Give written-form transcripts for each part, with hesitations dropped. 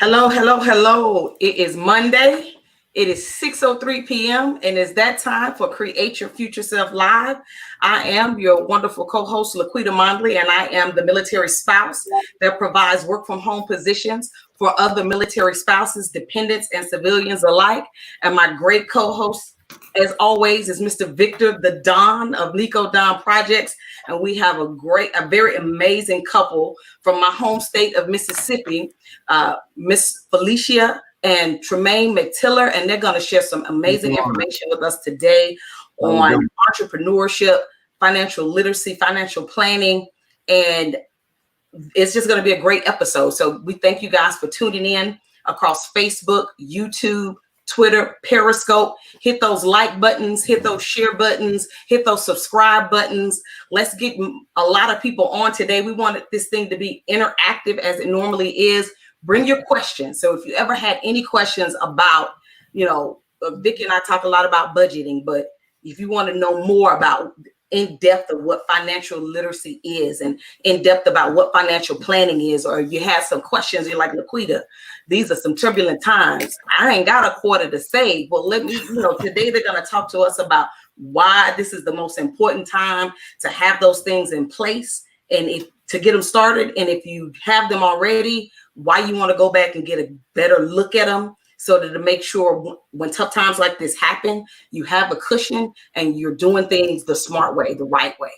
Hello, hello, hello. It is Monday. It is 6:03 p.m. and it's that time for Create Your Future Self Live. I am your wonderful co-host, Laquita Mondley, and I am the military spouse that provides work from home positions for other military spouses, dependents, and civilians alike. And my great co-host, as always, is Mr. Victor, the Don of Nico Don Projects. And we have a very amazing couple from my home state of Mississippi, Miss Felicia and Tromane McTiller, and they're going to share some amazing information with us today on entrepreneurship, financial literacy, financial planning, and it's just going to be a great episode. So we thank you guys for tuning in across Facebook, YouTube, Twitter, Periscope. Hit those like buttons, hit those share buttons, hit those subscribe buttons. Let's get a lot of people on today. We wanted this thing to be interactive as it normally is. Bring your questions. So if you ever had any questions about, Vicky and I talk a lot about budgeting, but if you want to know more about in depth of what financial literacy is and in depth about what financial planning is, or you have some questions, you're like, Laquita, these are some turbulent times. I ain't got a quarter to save. Well, today they're going to talk to us about why this is the most important time to have those things in place and to get them started. And if you have them already, why you want to go back and get a better look at them so that to make sure when tough times like this happen, you have a cushion and you're doing things the smart way, the right way.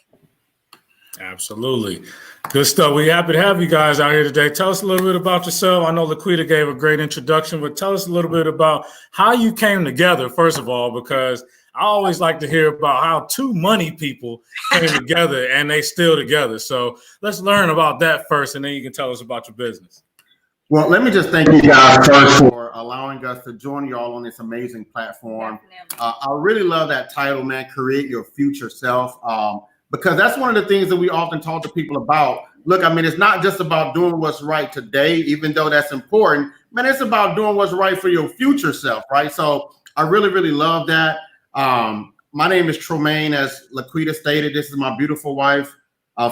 Absolutely. Good stuff. We're happy to have you guys out here today. Tell us a little bit about yourself. I know Laquita gave a great introduction, but tell us a little bit about how you came together, first of all, because I always like to hear about how two money people came together and they still together. So let's learn about that first, and then you can tell us about your business. Well, let me just thank you guys first for allowing us to join you all on this amazing platform. I really love that title, man, Create Your Future Self, because that's one of the things that we often talk to people about. Look, I mean, it's not just about doing what's right today, even though that's important, man, it's about doing what's right for your future self, right? So I really, really love that. My name is Tromane, as Laquita stated. This is my beautiful wife,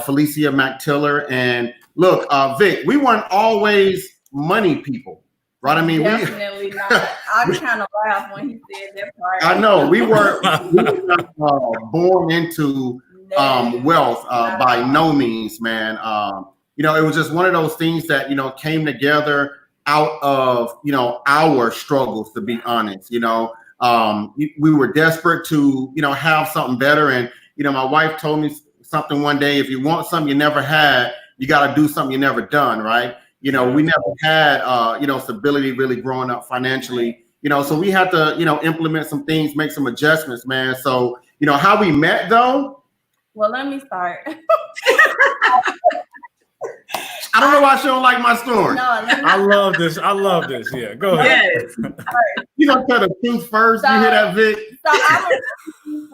Felicia McTiller. And look, Vic, we weren't always money people, right? I mean, definitely not. I kind of laughed when he said that part. I know we were not born into wealth by no means, man. It was just one of those things that came together out of our struggles. To be honest, we were desperate to have something better, and my wife told me something one day: if you want something you never had, you got to do something you never done, right? We never had, stability really growing up financially, so we had to, implement some things, make some adjustments, man. So, how we met though? Well, let me start. I don't know why she don't like my story. No, I love this. Yeah, go ahead. Yes. You don't tell the truth first. You hear that, Vic? So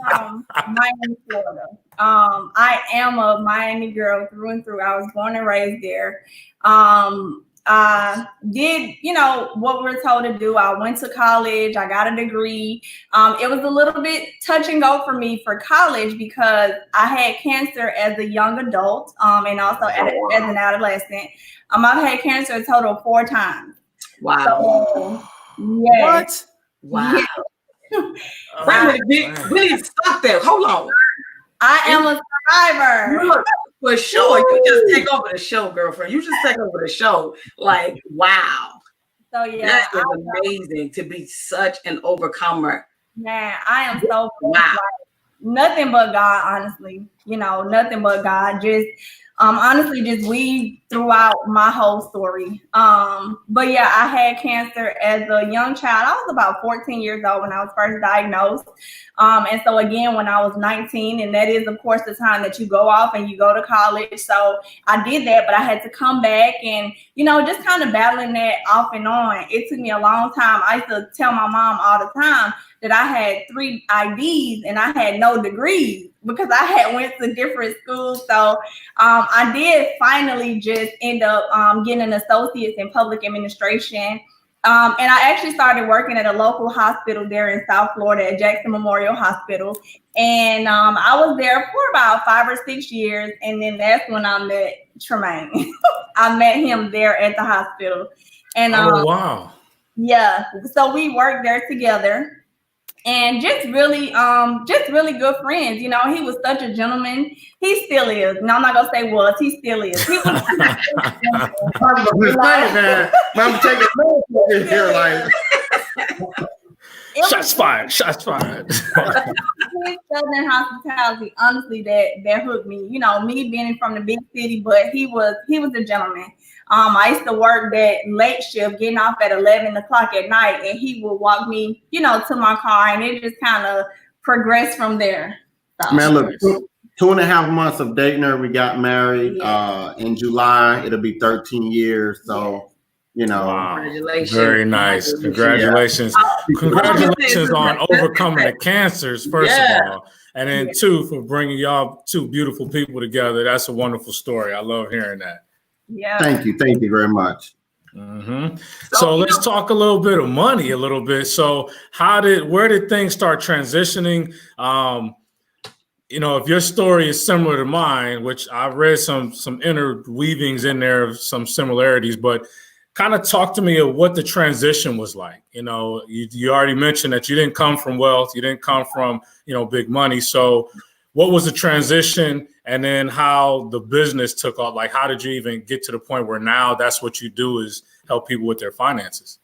I'm from Miami, Florida. I am a Miami girl through and through. I was born and raised there. I did, what we're told to do. I went to college. I got a degree. It was a little bit touch and go for me for college because I had cancer as a young adult and also as an adolescent. I've had cancer a total of 4 times. Wow. So, yes. What? Wow. Yes. We need to stop there. Hold on. I am a survivor. Look, for sure. You just take over the show, girlfriend. You just take over the show. Like, wow. So yeah. That is amazing to be such an overcomer. Man, I am so wow. Like, nothing but God, honestly. Nothing but God. Just honestly, just weave throughout my whole story. But yeah, I had cancer as a young child. I was about 14 years old when I was first diagnosed. And so again, when I was 19, and that is, of course, the time that you go off and you go to college. So I did that, but I had to come back and, just kind of battling that off and on. It took me a long time. I used to tell my mom all the time that I had 3 IDs and I had no degrees because I had went to different schools. So I did finally just end up getting an associate's in public administration. And I actually started working at a local hospital there in South Florida at Jackson Memorial Hospital. And I was there for about 5 or 6 years. And then that's when I met Tromane. I met him there at the hospital. And oh, wow. Yeah, so we worked there together. And just really good friends. You know, he was such a gentleman. He still is. No, I'm not gonna say was. He still is. He was. I'm taking notes in here, like. Shots fired. Shots fired. His Southern hospitality, honestly, that hooked me. You know, me being from the big city, but he was a gentleman. I used to work that late shift, getting off at 11 o'clock at night, and he would walk me, you know, to my car, and it just kind of progressed from there. So. Man, look, 2.5 months of dating her. We got married in July. It'll be 13 years. So, you know, wow. Congratulations. Very nice. Congratulations. Yeah. Congratulations on overcoming the cancers, first of all. And then two, for bringing y'all two beautiful people together. That's a wonderful story. I love hearing that. Yeah. Thank you very much. Mm-hmm. So let's talk a little bit of money a little bit. So where did things start transitioning? You know, if your story is similar to mine, which I've read some interweavings in there of some similarities, but kind of talk to me of what the transition was like. You know, you already mentioned that you didn't come from wealth. You didn't come from, you know, big money. So what was the transition, and then how the business took off? Like, how did you even get to the point where now that's what you do, is help people with their finances?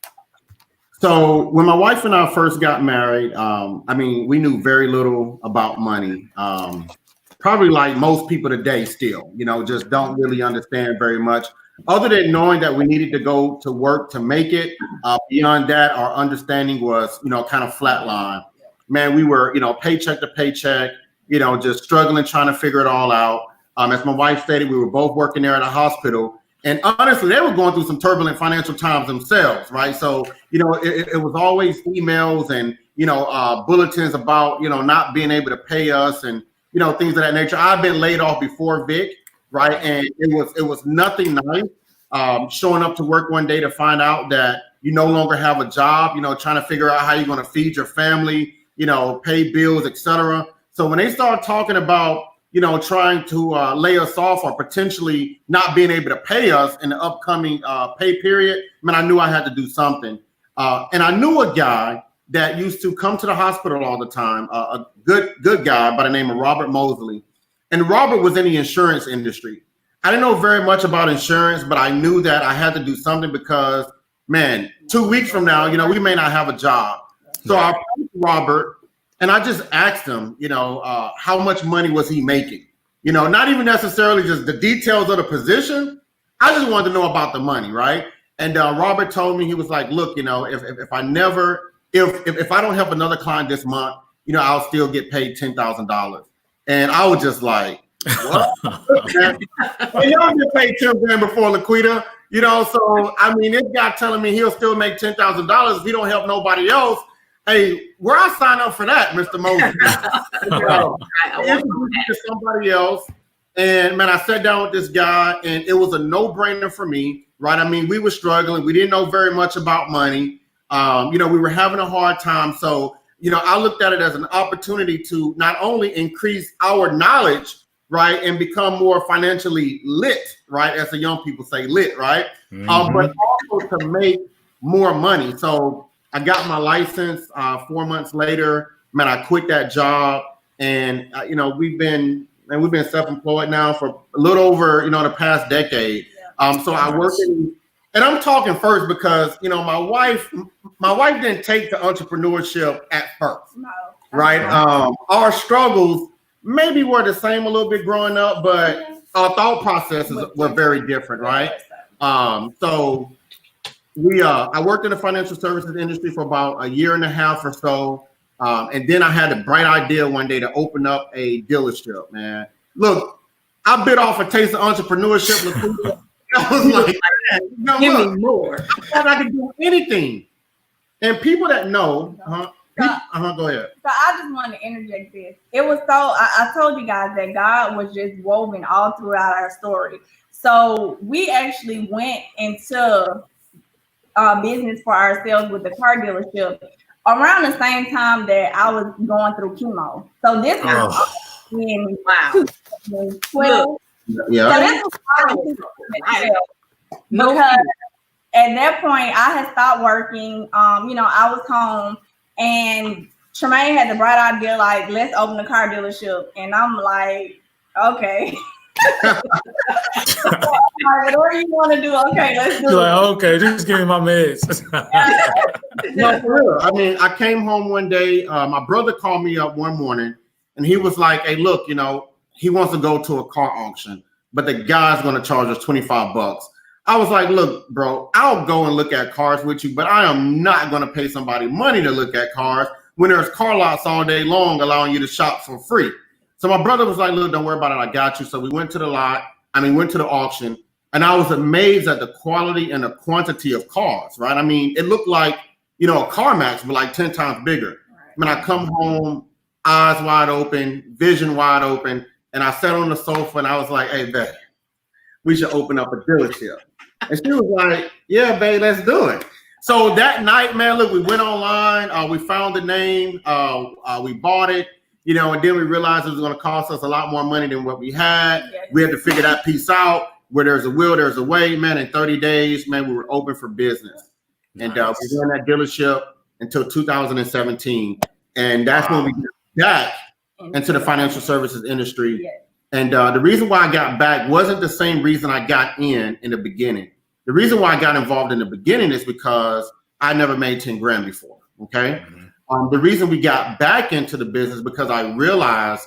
So when my wife and I first got married, I mean, we knew very little about money. Probably like most people today still, you know, just don't really understand very much. Other than knowing that we needed to go to work to make it, beyond that, our understanding was, you know, kind of flatline. Man, we were, you know, paycheck to paycheck, you know, just struggling, trying to figure it all out. As my wife stated, we were both working there at a hospital. And honestly, they were going through some turbulent financial times themselves, right? So, you know, it was always emails and, you know, bulletins about, you know, not being able to pay us and, you know, things of that nature. I've been laid off before, Vic, right? And it was nothing nice. Showing up to work one day to find out that you no longer have a job, you know, trying to figure out how you're going to feed your family, you know, pay bills, etc. So when they start talking about, you know, trying to lay us off or potentially not being able to pay us in the upcoming pay period, man, I knew I had to do something. And I knew a guy that used to come to the hospital all the time, a good guy by the name of Robert Mosley. And Robert was in the insurance industry. I didn't know very much about insurance, but I knew that I had to do something because, man, 2 weeks from now, you know, we may not have a job. So I approached Robert and I just asked him, you know, how much money was he making? You know, not even necessarily just the details of the position. I just wanted to know about the money, right? And Robert told me, he was like, look, you know, if I don't help another client this month, you know, I'll still get paid $10,000. And I was just like, what? And y'all get paid $10,000 before, Laquita, you know. So I mean, this guy telling me he'll still make $10,000 if he don't help nobody else. Hey, where I sign up for that, Mr. Moses? To somebody else. And man, I sat down with this guy, and it was a no-brainer for me, right? I mean, we were struggling. We didn't know very much about money. You know, we were having a hard time. So, you know, I looked at it as an opportunity to not only increase our knowledge, right, and become more financially lit, right, as the young people say, lit, right, but also to make more money. So I got my license 4 months later. Man, I quit that job, and you know, we've been self-employed now for a little over, you know, the past decade. So I work in, and I'm talking first because, you know, my wife didn't take to entrepreneurship at first, right? Our struggles maybe were the same a little bit growing up, but our thought processes were very different, right? So I worked in the financial services industry for about 1.5 years or so. And then I had a bright idea one day to open up a dealership, man. Look, I bit off a taste of entrepreneurship. I was like, man, you know, give me more. I thought I could do anything. And people that know, go ahead. So I just wanted to interject this. It was I told you guys that God was just woven all throughout our story. So we actually went into business for ourselves with the car dealership around the same time that I was going through chemo. So this was in 2012. Yeah. So this was because at that point I had stopped working. I was home, and Tromane had the bright idea, like, let's open a car dealership. And I'm like, okay. Whatever you want to do, okay, let's do it. Like, okay, just give me my meds. No, for real. I mean, I came home one day. My brother called me up one morning, and he was like, "Hey, look, he wants to go to a car auction, but the guy's going to charge us $25." I was like, "Look, bro, I'll go and look at cars with you, but I am not going to pay somebody money to look at cars when there's car lots all day long allowing you to shop for free." So my brother was like, "Look, don't worry about it. I got you." So we went to the went to the auction, and I was amazed at the quality and the quantity of cars, right? I mean, it looked like, a CarMax, but like 10 times bigger. Right. When I come home, eyes wide open, vision wide open, and I sat on the sofa and I was like, "Hey, babe, we should open up a dealership." And she was like, "Yeah, babe, let's do it." So that night, man, look, we went online, we found the name, we bought it. And then we realized it was going to cost us a lot more money than what we had. Yeah. We had to figure that piece out. Where there's a will, there's a way, man. In 30 days, man, we were open for business. Nice. And we were in that dealership until 2017. And that's when we got back into the financial services industry. Yeah. And the reason why I got back wasn't the same reason I got in the beginning. The reason why I got involved in the beginning is because I never made 10 grand before, okay? Mm-hmm. The reason we got back into the business because I realized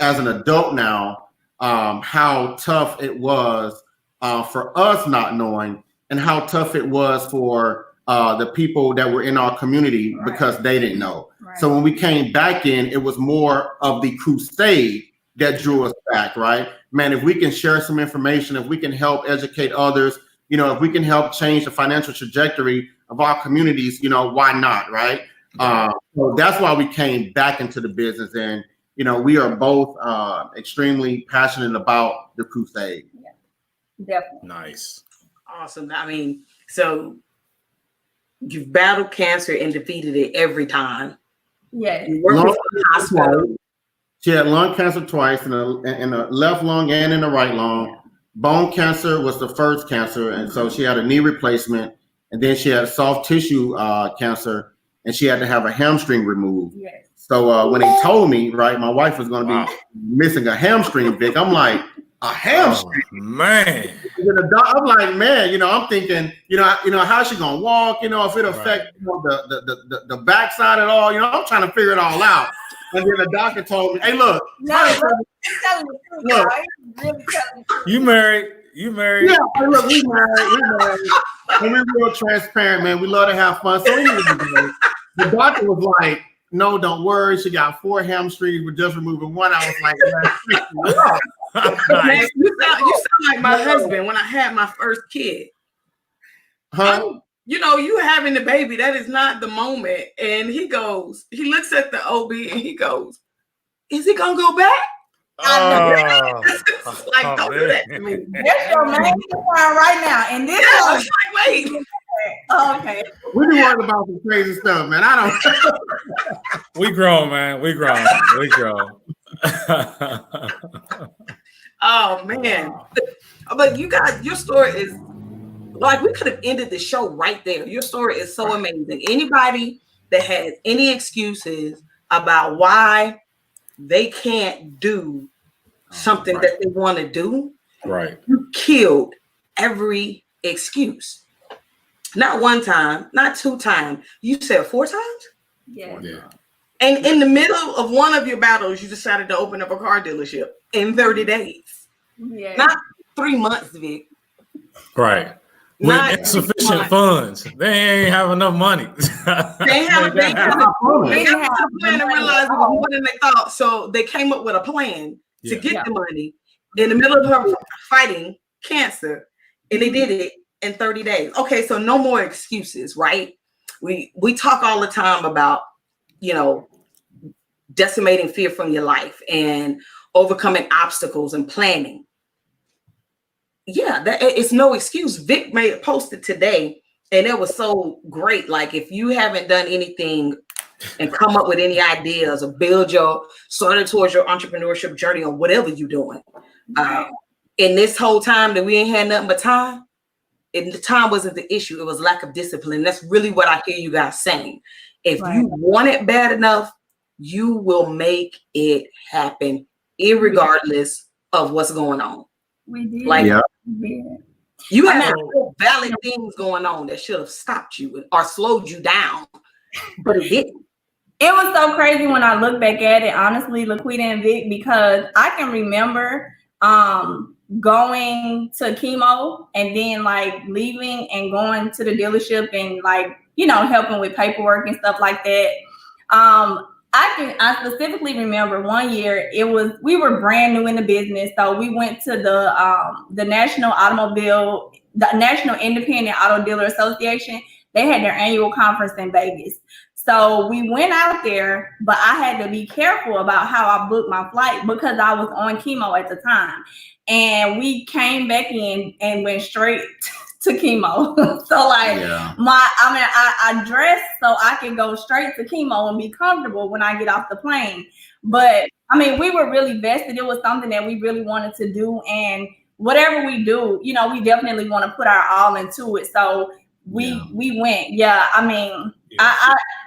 as an adult now how tough it was for us not knowing, and how tough it was for the people that were in our community because they didn't know. Right. So when we came back in, it was more of the crusade that drew us back, right? Man, if we can share some information, if we can help educate others, if we can help change the financial trajectory of our communities, why not, right? So that's why we came back into the business, and we are both extremely passionate about the crusade. Yeah, definitely. Nice, awesome. I mean, so you've battled cancer and defeated it every time. Yeah, you worked with the hospital. She had lung cancer twice, in the left lung and in the right lung. Bone cancer was the first cancer, and so she had a knee replacement, and then she had soft tissue cancer. And she had to have a hamstring removed. Yes. So when they told me, right, my wife was going to be missing a hamstring, Vic, I'm like, a hamstring, man. I'm like, man, I'm thinking, how's she going to walk? If it affect the backside at all, I'm trying to figure it all out. And then the doctor told me, "Hey, look, you married." Yeah, hey, look, we married. And we're real transparent, man. We love to have fun. So anyway, the doctor was like, "No, don't worry. She got 4 hamstrings. We're just removing one." I was like, nice. You sound like my husband when I had my first kid. Huh? You having the baby, that is not the moment. And he looks at the OB and he goes, "Is he going to go back?" Like, don't do that to me. That's your main concern right now. And this is like, wait. Okay. We be worried about some crazy stuff, man. I don't. We grown, man. We grown. Oh man. But you guys, your story is like, we could have ended the show right there. Your story is so amazing. Anybody that has any excuses about why they can't do something that they want to do, right? You killed every excuse. Not one time, not 2 times. You said 4 times? Yeah. And in the middle of one of your battles, you decided to open up a car dealership in 30 days. Yeah. Not 3 months, Vic. Right. With insufficient funds. They ain't have enough money. They have a plan to realize it was more than they thought. So they came up with a plan to get the money in the middle of her fighting cancer. And they did it in 30 days. Okay, so no more excuses, right? We talk all the time about, decimating fear from your life and overcoming obstacles and planning. Yeah, that it's no excuse. Vic posted today And it was so great. Like if you haven't done anything and come up with any ideas or build your started towards your entrepreneurship journey or whatever you're doing. In this whole time that we ain't had nothing but time, and the time wasn't the issue. It was lack of discipline. That's really what I hear you guys saying. If you want it bad enough, you will make it happen, irregardless of what's going on. We did. Like, we did. You have valid things going on that should have stopped you or slowed you down, but it didn't. It was so crazy when I look back at it, honestly, Laquita and Vic, because I can remember going to chemo and then like leaving and going to the dealership and like, you know, helping with paperwork and stuff like that. I specifically remember one year we were brand new in the business. So we went to the National Independent Auto Dealer Association. They had their annual conference in Vegas. So we went out there, but I had to be careful about how I booked my flight because I was on chemo at the time. And we came back in and went straight to chemo. So like I dressed so I can go straight to chemo and be comfortable when I get off the plane. But I mean, we were really vested. It was something that we really wanted to do. And whatever we do, you know, we definitely want to put our all into it. So we went. I mean,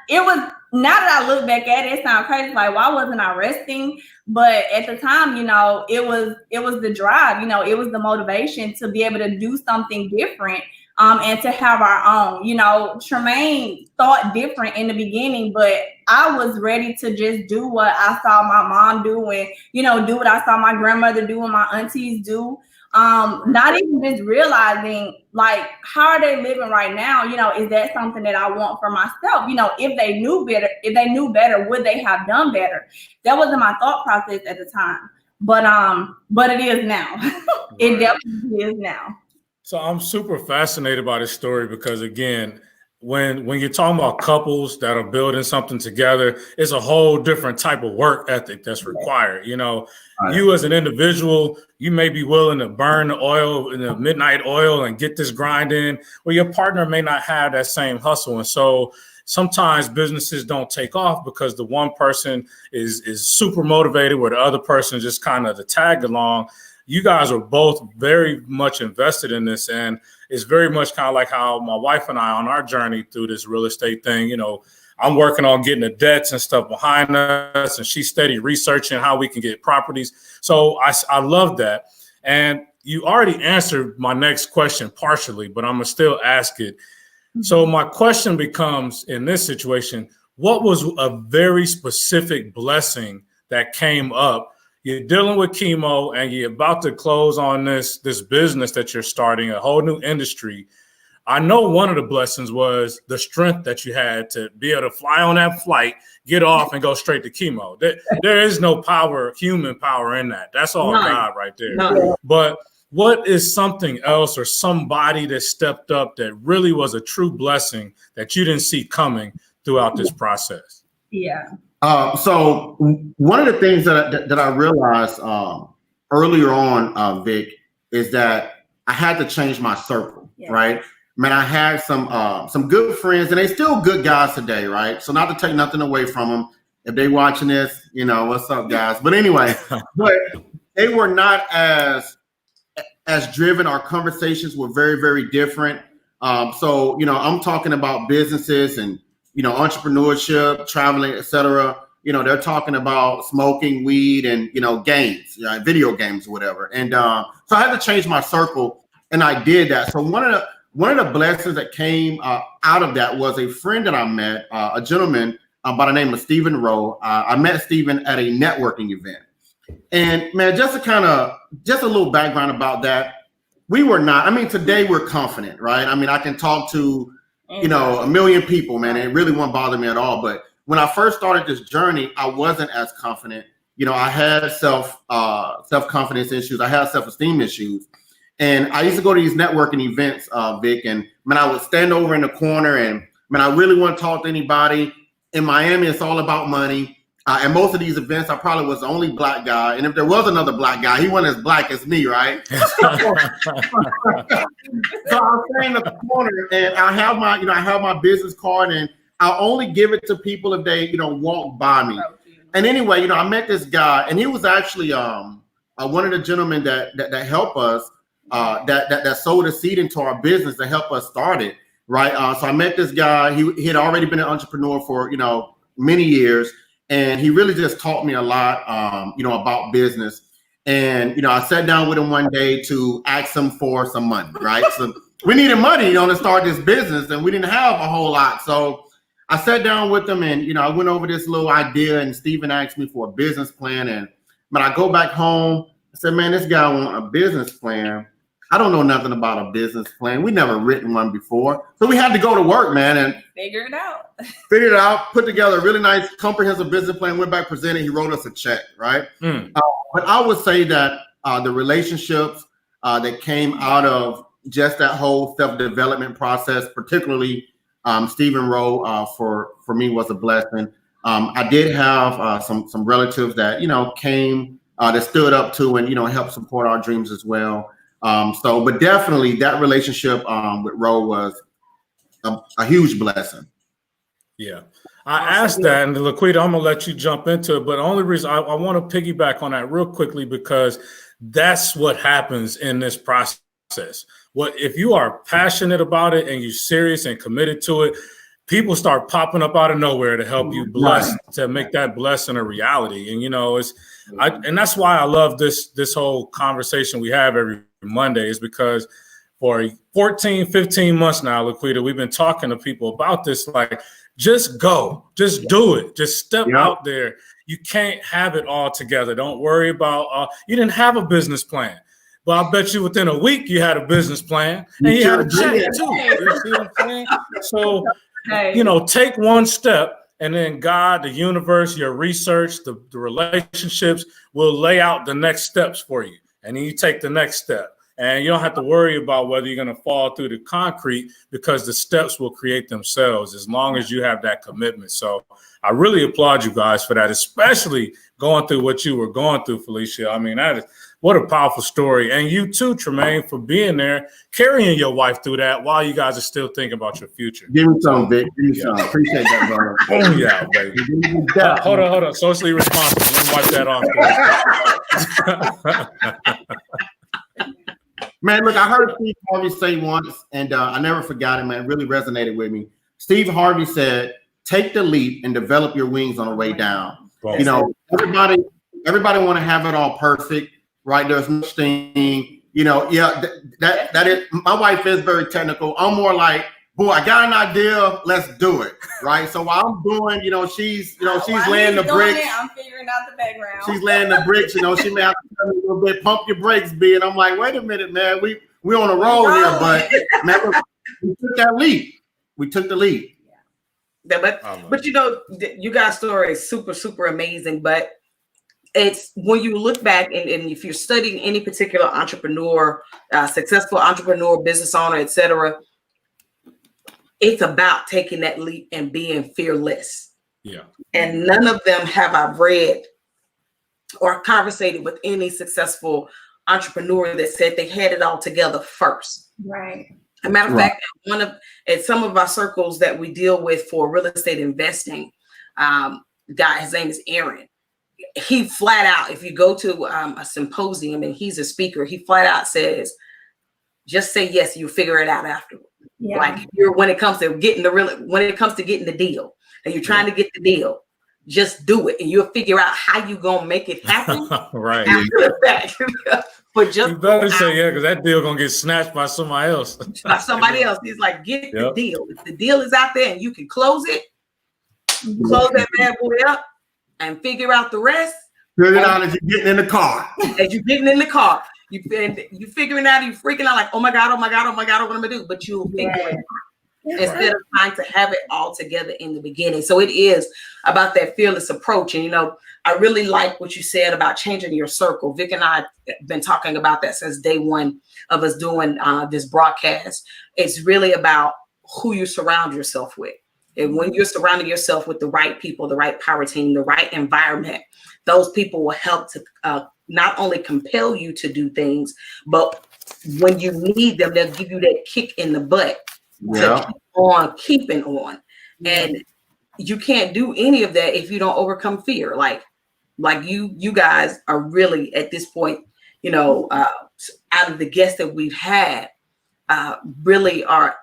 it was, now that I look back at it, it sounds crazy. Like, why wasn't I resting? But at the time, you know, it was the drive, you know, it was the motivation to be able to do something different and to have our own. You know, Tromane thought different in the beginning, but I was ready to just do what I saw my mom do and, you know, do what I saw my grandmother do and my aunties do. Not even just realizing like, how are they living right now? You know, is that something that I want for myself? You know, if they knew better, would they have done better? That wasn't my thought process at the time, but it is now. It definitely is now. So I'm super fascinated by this story because again, when you're talking about couples that are building something together, it's a whole different type of work ethic that's required. You know, you as an individual, you may be willing to burn the oil in the midnight oil and get this grind in, where your partner may not have that same hustle. And so sometimes businesses don't take off because the one person is super motivated where the other person just kind of the tag along. You guys are both very much invested in this, and it's very much kind of like how my wife and I on our journey through this real estate thing, you know, I'm working on getting the debts and stuff behind us, and she's steady researching how we can get properties. So I love that. And you already answered my next question partially, but I'm gonna still ask it. So my question becomes, in this situation, what was a very specific blessing that came up? You're dealing with chemo and you're about to close on this business that you're starting, a whole new industry. I know one of the blessings was the strength that you had to be able to fly on that flight, get off and go straight to chemo. There is no power, human power in that. That's all God right there. None. But what is something else or somebody that stepped up that really was a true blessing that you didn't see coming throughout this process? Yeah. So one of the things that I realized earlier on, Vic, is that I had to change my circle, right? Man, I had some good friends, and they still good guys today, right? So not to take nothing away from them. If they watching this, you know, what's up, guys? But anyway, but they were not as driven. Our conversations were very, very different. So, you know, I'm talking about businesses and, you know, entrepreneurship, traveling, etc. You know, they're talking about smoking weed and, you know, games, video games or whatever. And so I had to change my circle, and I did that. So one of the blessings that came out of that was a friend that I met, a gentleman by the name of Stephen Rowe. I met Stephen at a networking event. And man, just a little background about that. We were not, I mean, today we're confident, right? I mean, I can talk to, you know, a million people, man. It really won't bother me at all. But when I first started this journey, I wasn't as confident. You know, I had self-confidence issues. I had self-esteem issues. And I used to go to these networking events, Vic, and man, I would stand over in the corner and man, I really want to talk to anybody. In Miami, it's all about money. At most of these events, I probably was the only black guy. And if there was another black guy, he wasn't as black as me, right? So I'm standing in the corner and I have my business card, and I'll only give it to people if they, walk by me. And anyway, I met this guy, and he was actually one of the gentlemen that helped us, that sowed a seed into our business to help us start it, right? So I met this guy. He had already been an entrepreneur for, many years. And he really just taught me a lot, about business. And, I sat down with him one day to ask him for some money, right? So we needed money, to start this business, and we didn't have a whole lot. So I sat down with him and, I went over this little idea, and Stephen asked me for a business plan. And when I go back home, I said, man, this guy wants a business plan. I don't know nothing about a business plan. We never written one before. So we had to go to work, man, and figure it out, put together a really nice, comprehensive business plan, went back, presented, he wrote us a check, right? But I would say that the relationships that came out of just that whole self-development process, particularly Stephen Rowe, for me was a blessing. I did have some relatives that, came, that stood up to and, helped support our dreams as well. But definitely that relationship with Roe was a huge blessing. Yeah. I asked that, and Laquita, I'm going to let you jump into it. But the only reason I want to piggyback on that real quickly, because that's what happens in this process. If you are passionate about it and you're serious and committed to it, people start popping up out of nowhere to help you to make that blessing a reality. And, and that's why I love this whole conversation we have every Monday, is because for 14, 15 months now, Laquita, we've been talking to people about this. Like, just go, just do it, just step out there. You can't have it all together. Don't worry about, you didn't have a business plan, but I bet you within a week you had a business plan and you had a check too. You see what I'm saying? So, take one step, and then God, the universe, your research, the relationships will lay out the next steps for you. And then you take the next step. And you don't have to worry about whether you're going to fall through the concrete, because the steps will create themselves as long as you have that commitment. So I really applaud you guys for that, especially going through what you were going through, Felicia. I mean, what a powerful story. And you too, Tromane, for being there, carrying your wife through that while you guys are still thinking about your future. Give me some, Vic. Give me some. Appreciate that, brother. Oh, yeah, baby. Hold on. Socially responsible. Let me wipe that off. Man, look, I heard Steve Harvey say once, and I never forgot it, man. It really resonated with me. Steve Harvey said, take the leap and develop your wings on the way down. Well, everybody want to have it all perfect, right? There's no thing, that is, my wife is very technical. I'm more like, boy, I got an idea, let's do it, right? So while I'm doing, she's laying the bricks. I'm figuring out the background. She's laying the bricks, she may have to tell me a little bit, pump your brakes, B. And I'm like, wait a minute, man, we on a roll here, but man, we took that leap. We took the leap. Yeah, but you guys' story is super, super amazing. But it's when you look back and if you're studying any particular entrepreneur, successful entrepreneur, business owner, etc., it's about taking that leap and being fearless. Yeah. And none of them have I read or conversated with any successful entrepreneur that said they had it all together first. Right. As a matter of fact, in some of our circles that we deal with for real estate investing, guy, his name is Aaron. He flat out, if you go to a symposium and he's a speaker, he flat out says, just say yes, you figure it out afterward. Yeah. Like when it comes to getting the deal and you're trying to get the deal, just do it and you'll figure out how you gonna make it happen. Right. After the fact. But just you better say yeah, because that deal gonna get snatched by somebody else. By somebody else. He's like, get the deal. If the deal is out there and you can close it, close that bad boy up and figure out the rest. Figure it out as you're getting in the car. As you're getting in the car. You figuring out, you freaking out like, oh my God, what am I gonna do? But you'll figure it out instead of trying to have it all together in the beginning. So it is about that fearless approach. And I really like what you said about changing your circle. Vic and I have been talking about that since day one of us doing this broadcast. It's really about who you surround yourself with. And when you're surrounding yourself with the right people, the right power team, the right environment, those people will help to not only compel you to do things, but when you need them, they'll give you that kick in the butt to keep on keeping on. And you can't do any of that if you don't overcome fear. Like you guys are really at this point, out of the guests that we've had, really are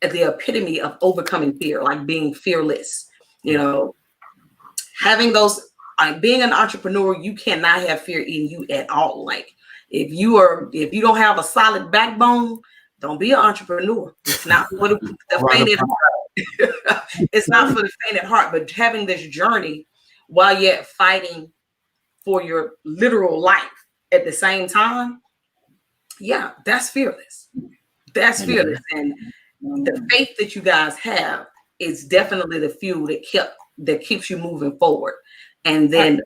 the epitome of overcoming fear, like being fearless. Having those, being an entrepreneur, you cannot have fear in you at all. Like if you don't have a solid backbone, don't be an entrepreneur. It's not for the faint at heart. It's not for the faint at heart, but having this journey while yet fighting for your literal life at the same time, yeah, that's fearless. That's fearless. And the faith that you guys have is definitely the fuel that keeps you moving forward. And then,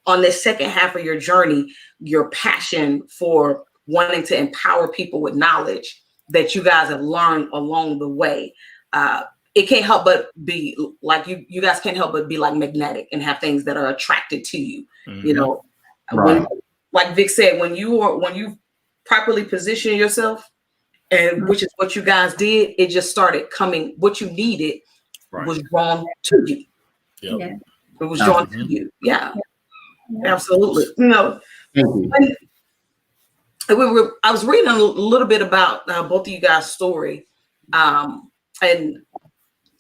on the second half of your journey, your passion for wanting to empower people with knowledge that you guys have learned along the way, it can't help but be like you guys can't help but be like magnetic and have things that are attracted to you. When, like Vic said, when you properly position yourself, and which is what you guys did, it just started coming. What you needed was drawn to you. Yep. It was drawn to you. Yeah, absolutely. I was reading a little bit about both of you guys' story, and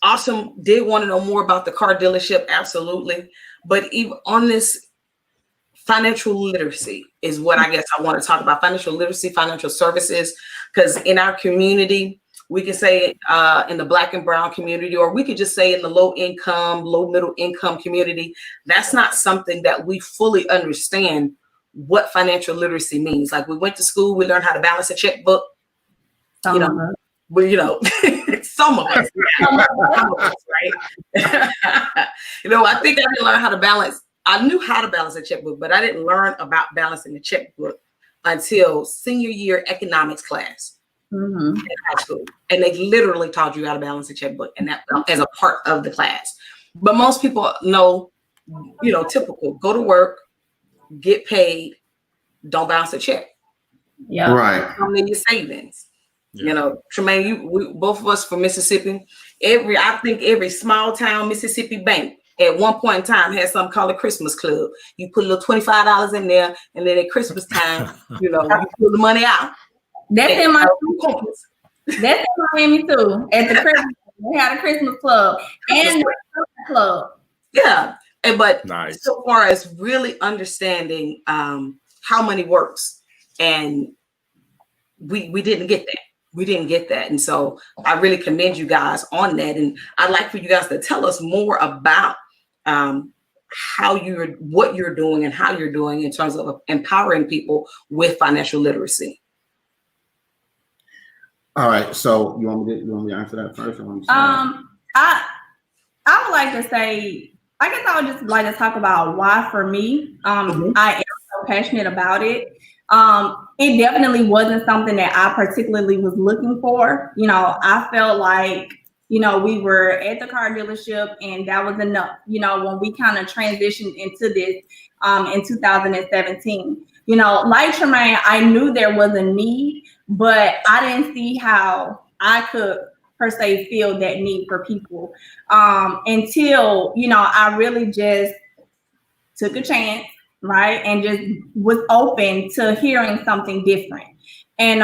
Awesome did want to know more about the car dealership, absolutely. But even on this, financial literacy is what I guess I want to talk about. Financial literacy, financial services, because in our community, we can say in the Black and brown community, or we could just say in the low middle income community, that's not something that we fully understand what financial literacy means. Like we went to school, we learned how to balance a checkbook. Some of us, right? I think I didn't learn how to balance. I knew how to balance a checkbook, but I didn't learn about balancing the checkbook until senior year economics class in high school. And they literally taught you how to balance a checkbook, and that as a part of the class. But most people know, typical, go to work, get paid, don't balance a check. Yeah. Right. How many your savings? Tromane, both of us from Mississippi. I think every small town Mississippi bank at one point in time had something called a Christmas club. You put a little $25 in there, and then at Christmas time, you pull the money out. That's in my That's in Miami too. At the Christmas, we had a Christmas club and the club. Yeah, but nice. So far as really understanding how money works, and we didn't get that. We didn't get that. And so I really commend you guys on that. And I'd like for you guys to tell us more about what you're doing and how you're doing in terms of empowering people with financial literacy. All right. So you want me to answer that first? I would like to say, I guess I would just like to talk about why for me, I am so passionate about it. It definitely wasn't something that I particularly was looking for. I felt like, we were at the car dealership and that was enough, when we kind of transitioned into this in 2017. Like Tromane, I knew there was a need, but I didn't see how I could per se feel that need for people until, I really just took a chance. Right. And just was open to hearing something different. And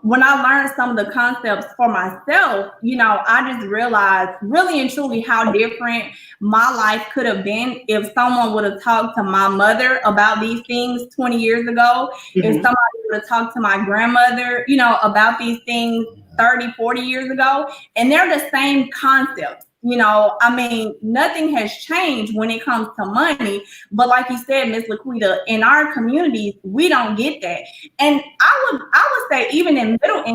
when I learned some of the concepts for myself, I just realized really and truly how different my life could have been if someone would have talked to my mother about these things 20 years ago, if somebody would have talked to my grandmother, about these things 30, 40 years ago. And they're the same concepts. Nothing has changed when it comes to money. But like you said, Ms. Laquita, in our communities, we don't get that. And I would say even in middle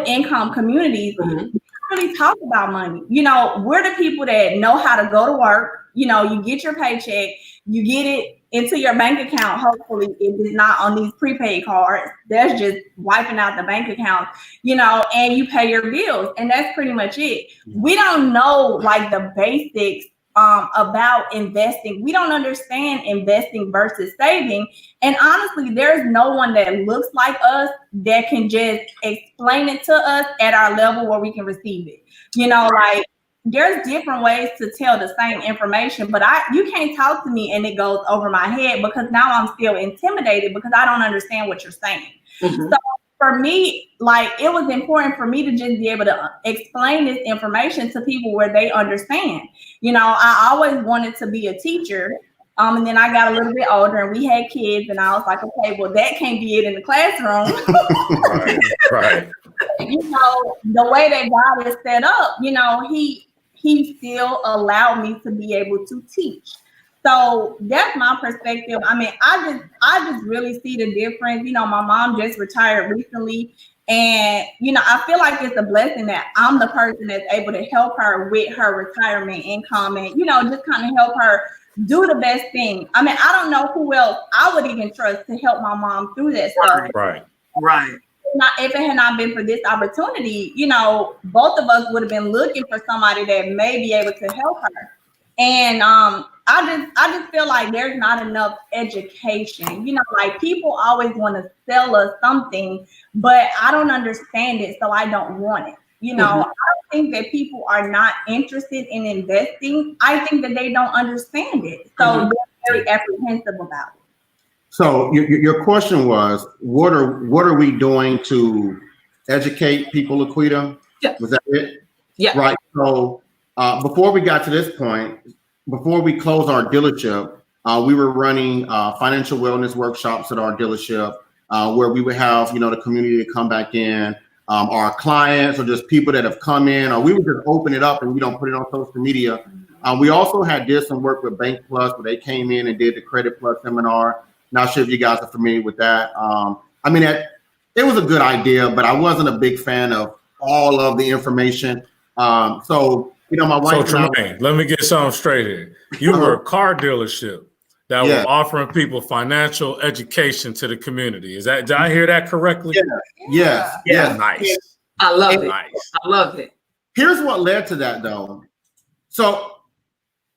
income communities, we don't really talk about money. We're the people that know how to go to work. You get your paycheck, you get it into your bank account. Hopefully it is not on these prepaid cards. That's just wiping out the bank account, and you pay your bills, and that's pretty much it. We don't know like the basics about investing. We don't understand investing versus saving. And honestly, there's no one that looks like us that can just explain it to us at our level where we can receive it. Like there's different ways to tell the same information, but you can't talk to me and it goes over my head, because now I'm still intimidated because I don't understand what you're saying. So for me, like it was important for me to just be able to explain this information to people where they understand. I always wanted to be a teacher. And then I got a little bit older and we had kids, and I was like, okay, well, that can't be it in the classroom. Right. The way that God is set up, he still allowed me to be able to teach. So that's my perspective. I mean, I just really see the difference. My mom just retired recently, and I feel like it's a blessing that I'm the person that's able to help her with her retirement income, and just kind of help her do the best thing. I mean, I don't know who else I would even trust to help my mom through that stuff. Right. If it had not been for this opportunity, both of us would have been looking for somebody that may be able to help her. And I just feel like there's not enough education. Like people always want to sell us something, but I don't understand it, so I don't want it. I don't think that people are not interested in investing. I think that they don't understand it, so they're very apprehensive about it. So your question was, what are we doing to educate people, Laquita? Yeah. Was that it? Yeah. Right. So before we got to this point, before we closed our dealership, we were running financial wellness workshops at our dealership, where we would have the community to come back in, our clients or just people that have come in, or we would just open it up and put it on social media. We also did some work with Bank Plus, where they came in and did the Credit Plus seminar. Not sure if you guys are familiar with that. I mean, it was a good idea, but I wasn't a big fan of all of the information. So, my wife. So, Tromane, let me get something straight here. You were a car dealership that were offering people financial education to the community. Did I hear that correctly? Yes. Nice. I love it. Nice. I love it. Here's what led to that, though. So,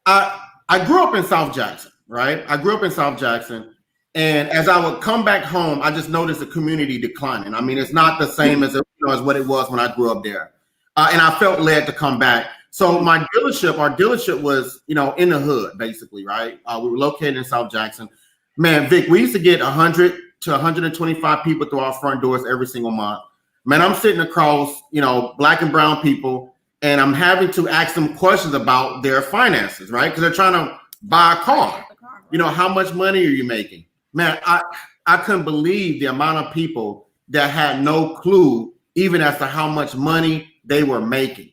I grew up in South Jackson, right? I grew up in South Jackson. And as I would come back home, I just noticed the community declining. I mean, it's not the same as what it was when I grew up there. And I felt led to come back. So our dealership was, in the hood, basically, right? We were located in South Jackson. Man, Vic, we used to get 100 to 125 people through our front doors every single month. Man, I'm sitting across, Black and brown people, and I'm having to ask them questions about their finances, right? Because they're trying to buy a car. How much money are you making? Man, I couldn't believe the amount of people that had no clue even as to how much money they were making,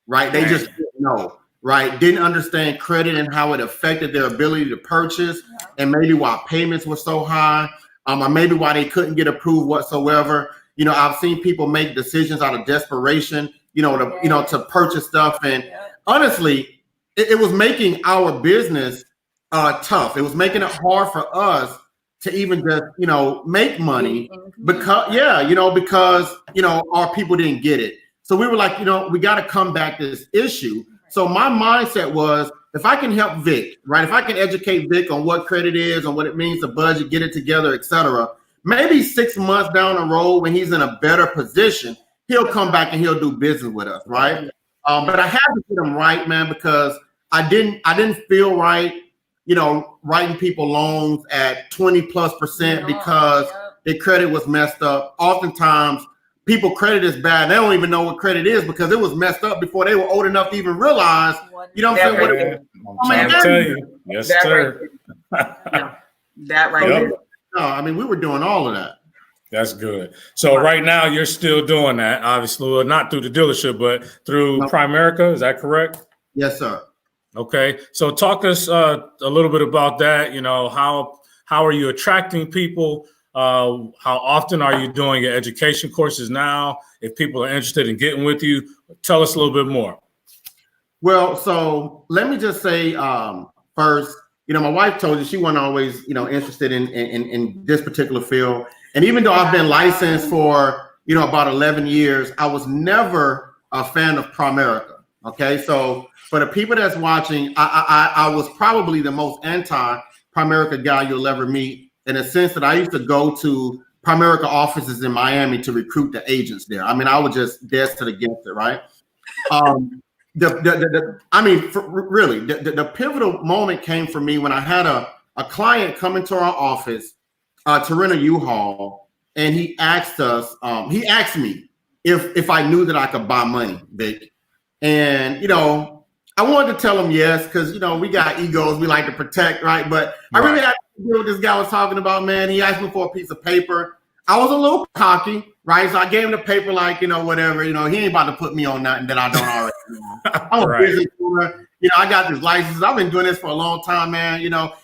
right? They just didn't know, right? Didn't understand credit and how it affected their ability to purchase, and maybe why payments were so high, or maybe why they couldn't get approved whatsoever. I've seen people make decisions out of desperation, to purchase stuff. And honestly, it was making our business tough. It was making it hard for us to even just, make money because our people didn't get it. So we were like, we got to combat this issue. So my mindset was, if I can help Vic, right? If I can educate Vic on what credit is, on what it means to budget, get it together, etc. Maybe 6 months down the road, when he's in a better position, he'll come back and he'll do business with us, right? But I had to get him right, man, because I didn't feel right, writing people loans at 20+% because their credit was messed up. Oftentimes, people credit is bad. They don't even know what credit is because it was messed up before they were old enough to even realize, what I'm saying? I'm tell you. Yes, sir. That right there. No, I mean, we were doing all of that. That's good. So right now, you're still doing that, obviously, not through the dealership, but through Primerica. Is that correct? Yes, sir. Okay, so talk us a little bit about that. How are you attracting people? How often are you doing your education courses now? If people are interested in getting with you, tell us a little bit more. Well, so let me just say first, my wife told you she wasn't always, interested in this particular field. And even though I've been licensed for, about 11 years, I was never a fan of Primerica. Okay. So for the people that's watching, I was probably the most anti-Primerica guy you'll ever meet, in a sense that I used to go to Primerica offices in Miami to recruit the agents there. I mean, I would just dance to the against it, right? The pivotal moment came for me when I had a client come into our office to rent a U-Haul, and he asked me if I knew that I could buy money, Vic. And I wanted to tell him yes, because we got egos we like to protect, right? But I really had to deal with this guy was talking about, man. He asked me for a piece of paper. I was a little cocky, right? So I gave him the paper, like, whatever, he ain't about to put me on nothing that I don't already know. I'm a business owner. I got this license. I've been doing this for a long time, man,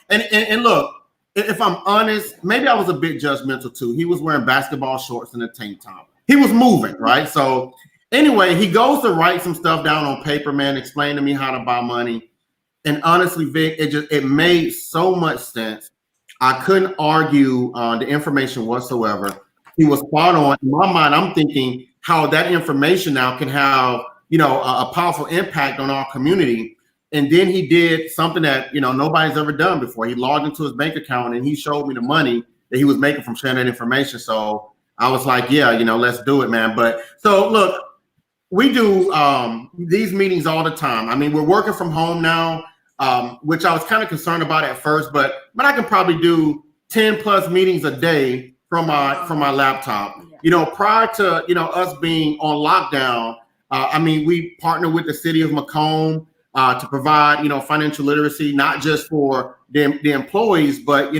and look, if I'm honest, maybe I was a bit judgmental too. He was wearing basketball shorts and a tank top. He was moving, right? So anyway, he goes to write some stuff down on paper, man, explain to me how to buy money. And honestly, Vic, it made so much sense. I couldn't argue the information whatsoever. He was spot on. In my mind, I'm thinking how that information now can have, a powerful impact on our community. And then he did something that, nobody's ever done before. He logged into his bank account and he showed me the money that he was making from sharing that information. So I was like, yeah, let's do it, man. But so look, we do these meetings all the time. I mean, we're working from home now, which I was kind of concerned about at first, but I can probably do 10 plus meetings a day from my laptop. Prior to us being on lockdown, we partner with the city of Macomb to provide financial literacy, not just for the employees, but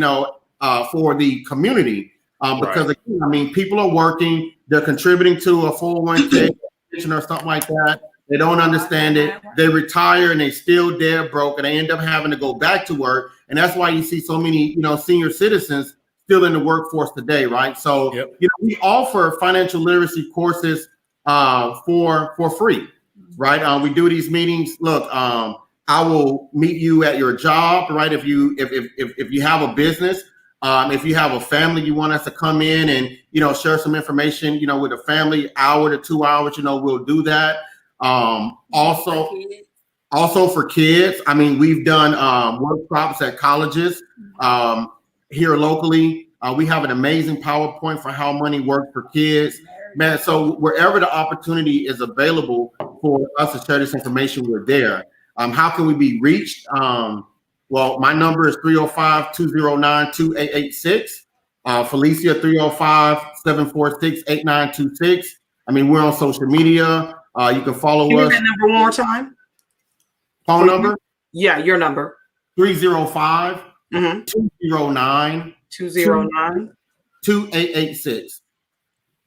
for the community. Because again, people are working, they're contributing to a 401k or something like that. They don't understand it. They retire and they still dead broke, and they end up having to go back to work. And that's why you see so many, senior citizens still in the workforce today, right? So, we offer financial literacy courses for free, right? We do these meetings. Look, I will meet you at your job, right? If you have a business, if you have a family, you want us to come in and share some information, with a family, hour to 2 hours, we'll do that. Also for kids, we've done workshops at colleges here locally. We have an amazing PowerPoint for how money works for kids, man. So wherever the opportunity is available for us to share this information, we're there. How can we be reached? Well, my number is 305-209-2886. Felicia, 305-746-8926. We're on social media. You can follow us. That number one more time. Phone number? Yeah, your number. 305-209-2886.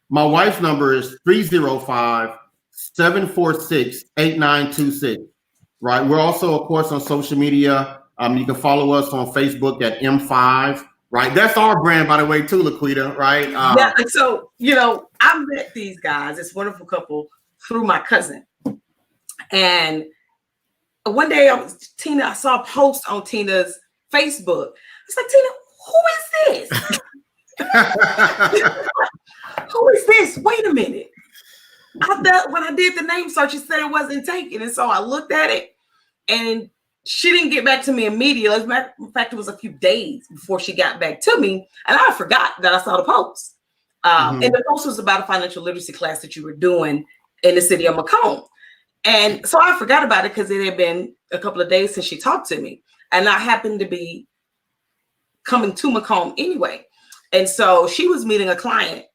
My wife's number is 305-746-8926. Right. We're also, of course, on social media. You can follow us on Facebook at M5. Right. That's our brand, by the way, too, Laquita. Right. Yeah. And so, I met these guys, this wonderful couple, through my cousin. And one day I saw a post on Tina's Facebook. I was like, Tina, who is this? Who is this? Wait a minute. When I did the name search, it said it wasn't taken. And so I looked at it and she didn't get back to me immediately. As a matter of fact, it was a few days before she got back to me. And I forgot that I saw the post. And the post was about a financial literacy class that you were doing in the city of Macomb. And so I forgot about it because it had been a couple of days since she talked to me. And I happened to be coming to Macomb anyway. And so she was meeting a client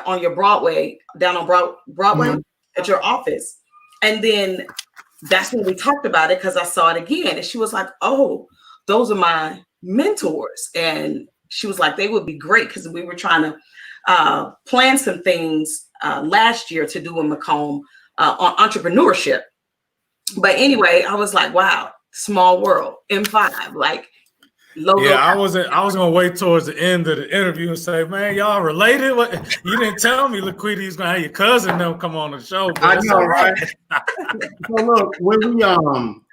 on your Broadway, down on Broadway at your office. And then that's when we talked about it, because I saw it again. And she was like, oh, those are my mentors. And she was like, they would be great, because we were trying to plan some things last year to do in Macomb on entrepreneurship. But anyway, I was like, wow, small world, M5, like logo. Yeah, I was gonna wait towards the end of the interview and say, man, y'all related? What? You didn't tell me Laquita was gonna have your cousin them come on the show. I know, right? So look, when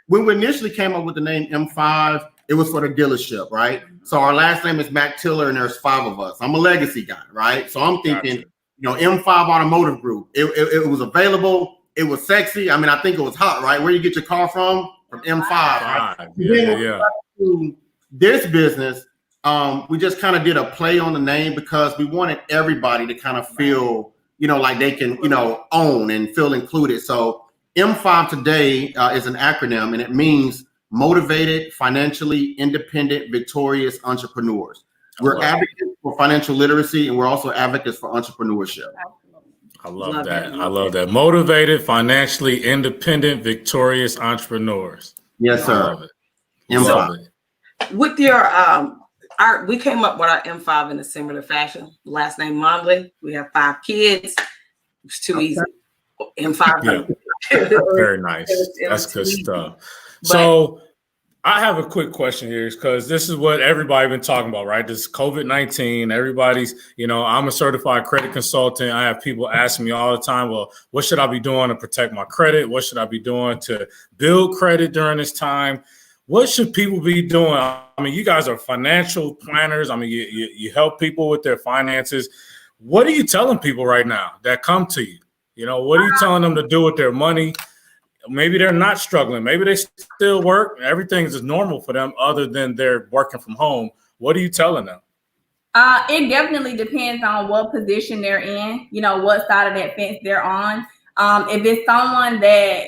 we initially came up with the name M5, it was for the dealership, right? So our last name is McTiller, and there's 5 of us. I'm a legacy guy, right? So I'm thinking, M5 Automotive Group. It was available. It was sexy. I mean, I think it was hot, right? Where you get your car from M5. Right? Yeah. This business, we just kind of did a play on the name because we wanted everybody to kind of feel, like they can, own and feel included. So M5 today is an acronym, and it means motivated, financially independent, victorious entrepreneurs. We're advocates for financial literacy, and we're also advocates for entrepreneurship. I love that. I love that. Motivated, financially independent, victorious entrepreneurs. Yes, sir. I love it. Love it. With your we came up with our M5 in a similar fashion. Last name Mondley. We have 5 kids. It's too easy. M5. Yeah. Very nice. That's good stuff. So I have a quick question here because this is what everybody's been talking about, right? This COVID-19, everybody's, I'm a certified credit consultant. I have people asking me all the time, well, what should I be doing to protect my credit? What should I be doing to build credit during this time? What should people be doing? I mean, you guys are financial planners. I mean, you help people with their finances. What are you telling people right now that come to you? What are you telling them to do with their money? Maybe they're not struggling. Maybe they still work. Everything is normal for them other than they're working from home. What are you telling them? It definitely depends on what position they're in, what side of that fence they're on. If it's someone that,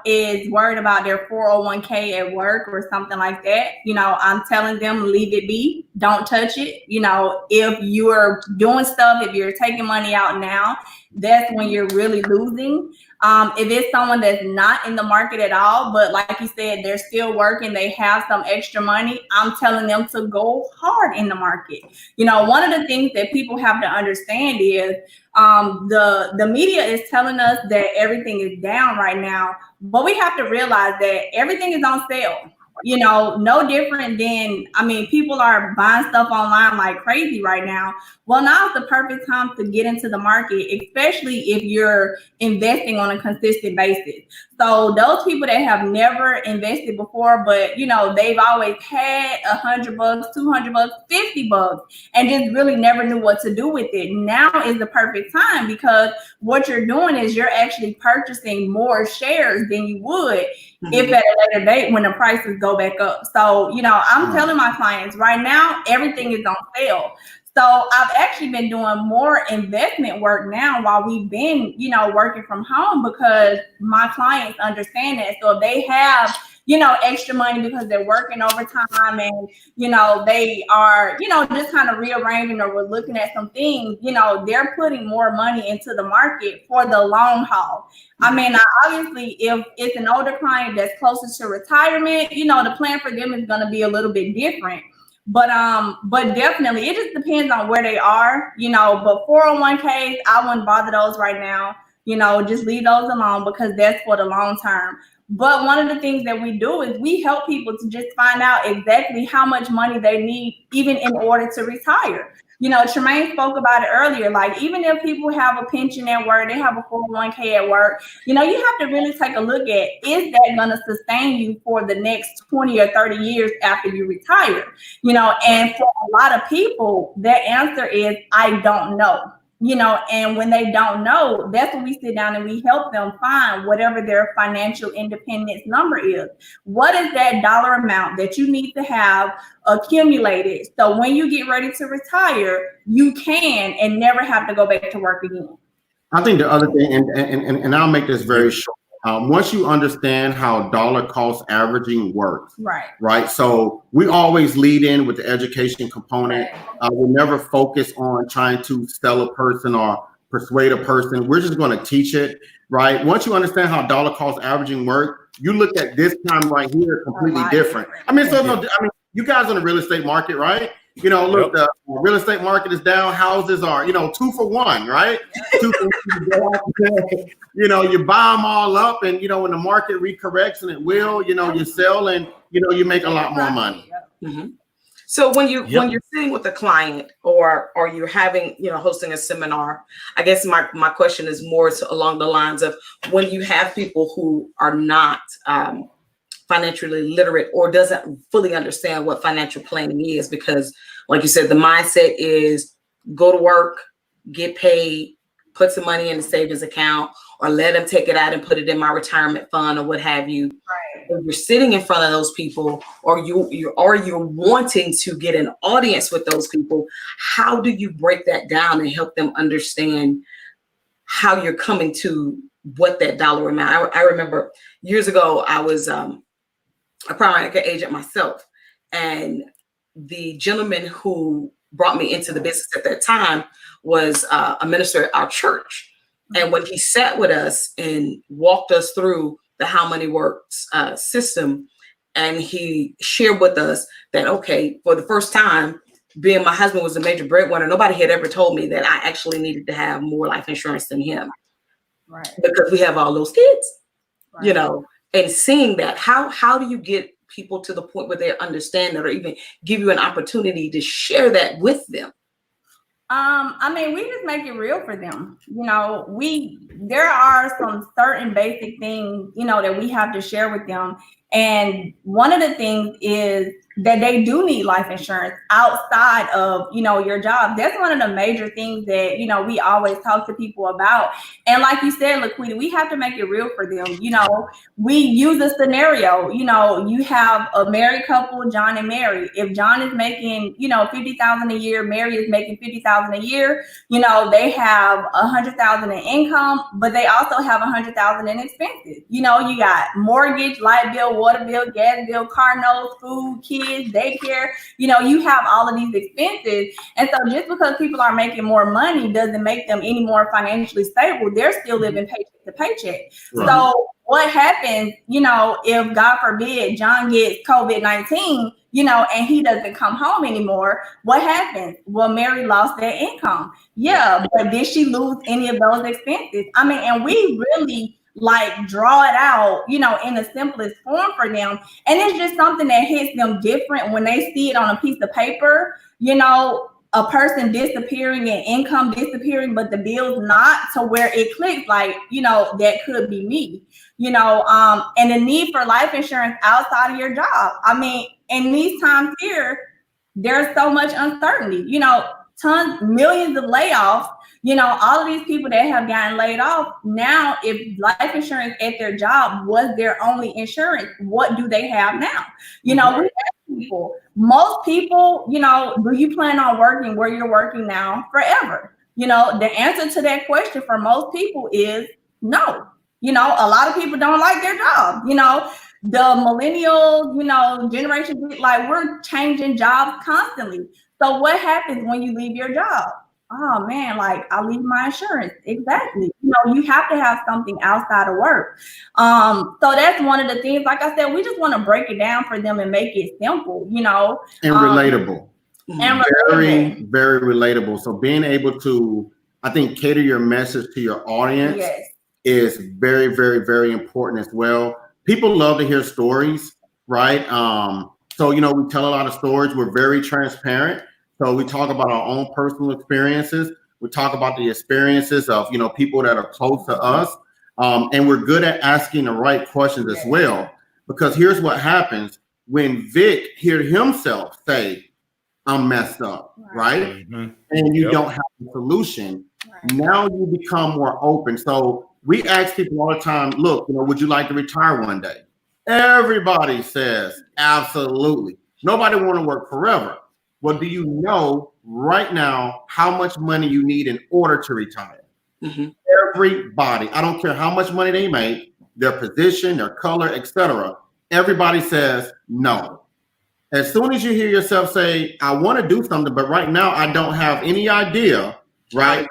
is worried about their 401k at work or something like that, I'm telling them, leave it be. Don't touch it. If you're doing stuff, if you're taking money out now, that's when you're really losing. If it's someone that's not in the market at all, but like you said, they're still working, they have some extra money, I'm telling them to go hard in the market. One of the things that people have to understand is the media is telling us that everything is down right now, but we have to realize that everything is on sale. No different than, people are buying stuff online like crazy right now. Well, now is the perfect time to get into the market, especially if you're investing on a consistent basis. So those people that have never invested before, but they've always had $100, $200, $50, and just really never knew what to do with it. Now is the perfect time because what you're doing is you're actually purchasing more shares than you would if at a later date when the prices go back up. So, I'm telling my clients right now, everything is on sale. So I've actually been doing more investment work now while we've been, working from home because my clients understand that. So if they have, extra money because they're working overtime and, they are, just kind of rearranging or we're looking at some things, they're putting more money into the market for the long haul. Obviously, if it's an older client that's closest to retirement, the plan for them is going to be a little bit different. But definitely, it just depends on where they are, but 401ks, I wouldn't bother those right now, just leave those alone because that's for the long term. But one of the things that we do is we help people to just find out exactly how much money they need, even in order to retire. Tromane spoke about it earlier. Like, even if people have a pension at work, they have a 401k at work, you have to really take a look at, is that going to sustain you for the next 20 or 30 years after you retire? And for a lot of people, their answer is, I don't know. And when they don't know, that's when we sit down and we help them find whatever their financial independence number is. What is that dollar amount that you need to have accumulated so when you get ready to retire, you can and never have to go back to work again? I think the other thing, and I'll make this very short. Once you understand how dollar cost averaging works, right? So we always lead in with the education component. We never focus on trying to sell a person or persuade a person. We're just going to teach it, right? Once you understand how dollar cost averaging works, you look at this time right here completely different. You guys in the real estate market, right? Look, the real estate market is down. Houses are, 2 for 1, right? 2 for 1. You buy them all up, and when the market recorrects, and it will, you sell, and you make a lot more money. Mm-hmm. So when you're sitting with a client or you're having, hosting a seminar, I guess my question is more along the lines of when you have people who are not financially literate or doesn't fully understand what financial planning is, because like you said, the mindset is go to work, get paid, put some money in the savings account, or let them take it out and put it in my retirement fund or what have you. Right. If you're sitting in front of those people, or you're wanting to get an audience with those people, how do you break that down and help them understand how you're coming to what that dollar amount? I remember years ago, I was a Primerica agent myself, and the gentleman who brought me into the business at that time was a minister at our church. And when he sat with us and walked us through the How Money Works system, and he shared with us that, okay, for the first time, being my husband was a major breadwinner, nobody had ever told me that I actually needed to have more life insurance than him. Right. Because we have all those kids, Right. you know, and seeing that, how do you get people to the point where they understand that, or even give you an opportunity to share that with them? I mean, we just make it real for them. You know, there are some certain basic things, you know, that we have to share with them. And one of the things is that they do need life insurance outside of, you know, your job. That's one of the major things that, you know, we always talk to people about. And like you said, Laquita, we have to make it real for them. You know, we use a scenario, you know, you have a married couple, John and Mary. If John is making, you know, $50,000 a year, Mary is making $50,000 a year, you know, they have $100,000 in income, but they also have $100,000 in expenses. You know, you got mortgage, light bill, water bill, gas bill, car notes, food, kids, daycare. You know, you have all of these expenses. And so just because people are making more money doesn't make them any more financially stable. They're still living paycheck to paycheck. Right. So what happens, you know, if God forbid John gets COVID-19, you know, and he doesn't come home anymore, what happens? Well, Mary lost that income. Yeah, but did she lose any of those expenses? I mean, and we really like draw it out, you know, in the simplest form for them. And it's just something that hits them different when they see it on a piece of paper, you know, a person disappearing and income disappearing, but the bill's not, to where it clicks like, you know, that could be me, you know, and the need for life insurance outside of your job. I mean, in these times here, there's so much uncertainty, you know, millions of layoffs, you know, all of these people that have gotten laid off. Now, if life insurance at their job was their only insurance, what do they have now? You know, we ask people, most people, you know, do you plan on working where you're working now forever? You know, the answer to that question for most people is no. You know, a lot of people don't like their job. You know, the millennials, you know, generation, like we're changing jobs constantly. So what happens when you leave your job? Oh man, like I leave my insurance. Exactly. You know, you have to have something outside of work. So that's one of the things, like I said, we just want to break it down for them and make it simple, you know. And relatable. And very, very relatable. So being able to, I think, cater your message to your audience is very, very, very important as well. People love to hear stories, right? So, you know, we tell a lot of stories. We're very transparent. So we talk about our own personal experiences. We talk about the experiences of, you know, people that are close to us. And we're good at asking the right questions as well. Because here's what happens when Vic heard himself say, I'm messed up, right? Mm-hmm. And you don't have a solution. Right. Now you become more open. So we ask people all the time, look, you know, would you like to retire one day? Everybody says, absolutely. Nobody want to work forever. Well, do you know right now how much money you need in order to retire? Mm-hmm. Everybody, I don't care how much money they make, their position, their color, etc. Everybody says no. As soon as you hear yourself say, I want to do something, but right now I don't have any idea, right?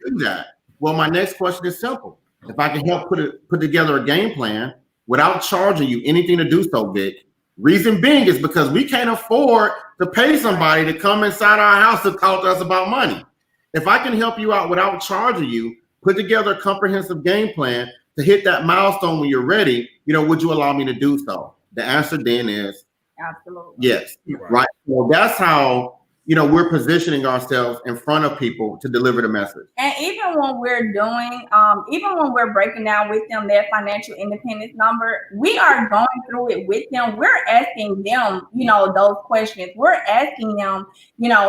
Do that. Well, my next question is simple. If I can help put together a game plan without charging you anything to do so, Vic. Reason being is because we can't afford to pay somebody to come inside our house to talk to us about money. If I can help you out without charging you, put together a comprehensive game plan to hit that milestone when you're ready, you know, would you allow me to do so? The answer then is absolutely. Yes. Right. Well, that's how we're positioning ourselves in front of people to deliver the message. And even when we're doing, even when we're breaking down with them their financial independence number, we are going through it with them. We're asking them, those questions. We're asking them,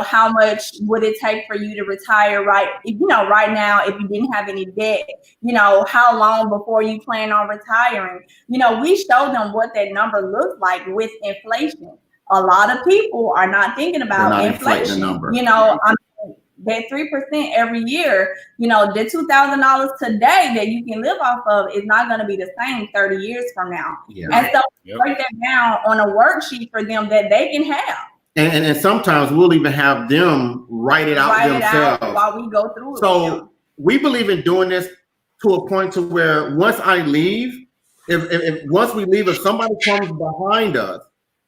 how much would it take for you to retire right now if you didn't have any debt? How long before you plan on retiring? We show them what that number looks like with inflation. A lot of people are not thinking about inflation. That 3% every year, the $2,000 today that you can live off of is not going to be the same 30 years from now. Yeah. And so break that down on a worksheet for them that they can have. And sometimes we'll even have them write it out themselves while we go through it. So we believe in doing this to a point to where once I leave, once we leave, if somebody comes behind us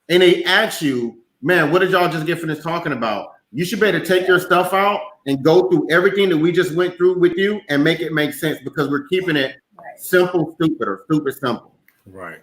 and they ask you, man, what did y'all just get finished talking about? You should be able to take your stuff out and go through everything that we just went through with you and make it make sense, because we're keeping it simple, stupid, or stupid, simple. Right.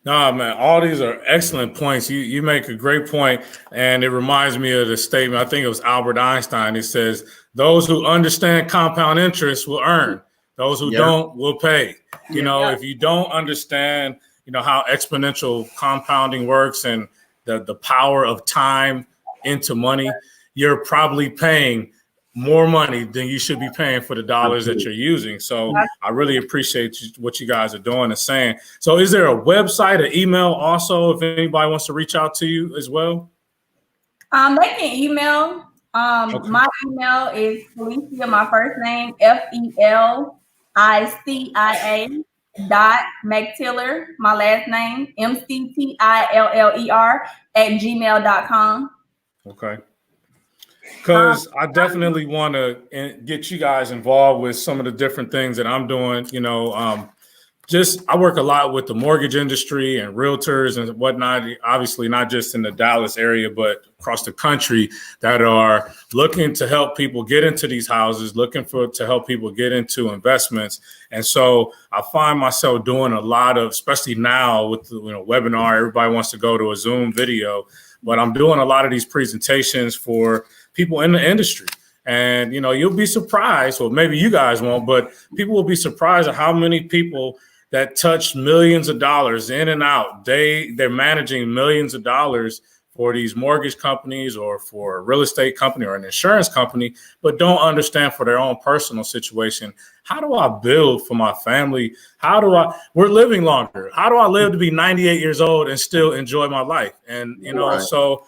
No, man, all these are excellent points. You make a great point, and it reminds me of the statement, I think it was Albert Einstein. It says, those who understand compound interest will earn. Those who don't will pay. If you don't understand, how exponential compounding works and the power of time into money, you're probably paying more money than you should be paying for the dollars that you're using. So I really appreciate what you guys are doing and saying. So is there a website, an email also, if anybody wants to reach out to you as well? They can email. My email is Felicia, my first name, Felicia .McTiller, my last name, MCTILLER @gmail.com. Okay. Because I definitely want to get you guys involved with some of the different things that I'm doing. I work a lot with the mortgage industry and realtors and whatnot, obviously not just in the Dallas area, but across the country, that are looking to help people get into these houses, to help people get into investments. And so I find myself doing a lot of, especially now with the webinar, everybody wants to go to a Zoom video, but I'm doing a lot of these presentations for people in the industry. And, you'll be surprised, or maybe you guys won't, but people will be surprised at how many people that touch millions of dollars in and out. They're managing millions of dollars for these mortgage companies or for a real estate company or an insurance company, but don't understand for their own personal situation. How do I build for my family? We're living longer. How do I live to be 98 years old and still enjoy my life? And, so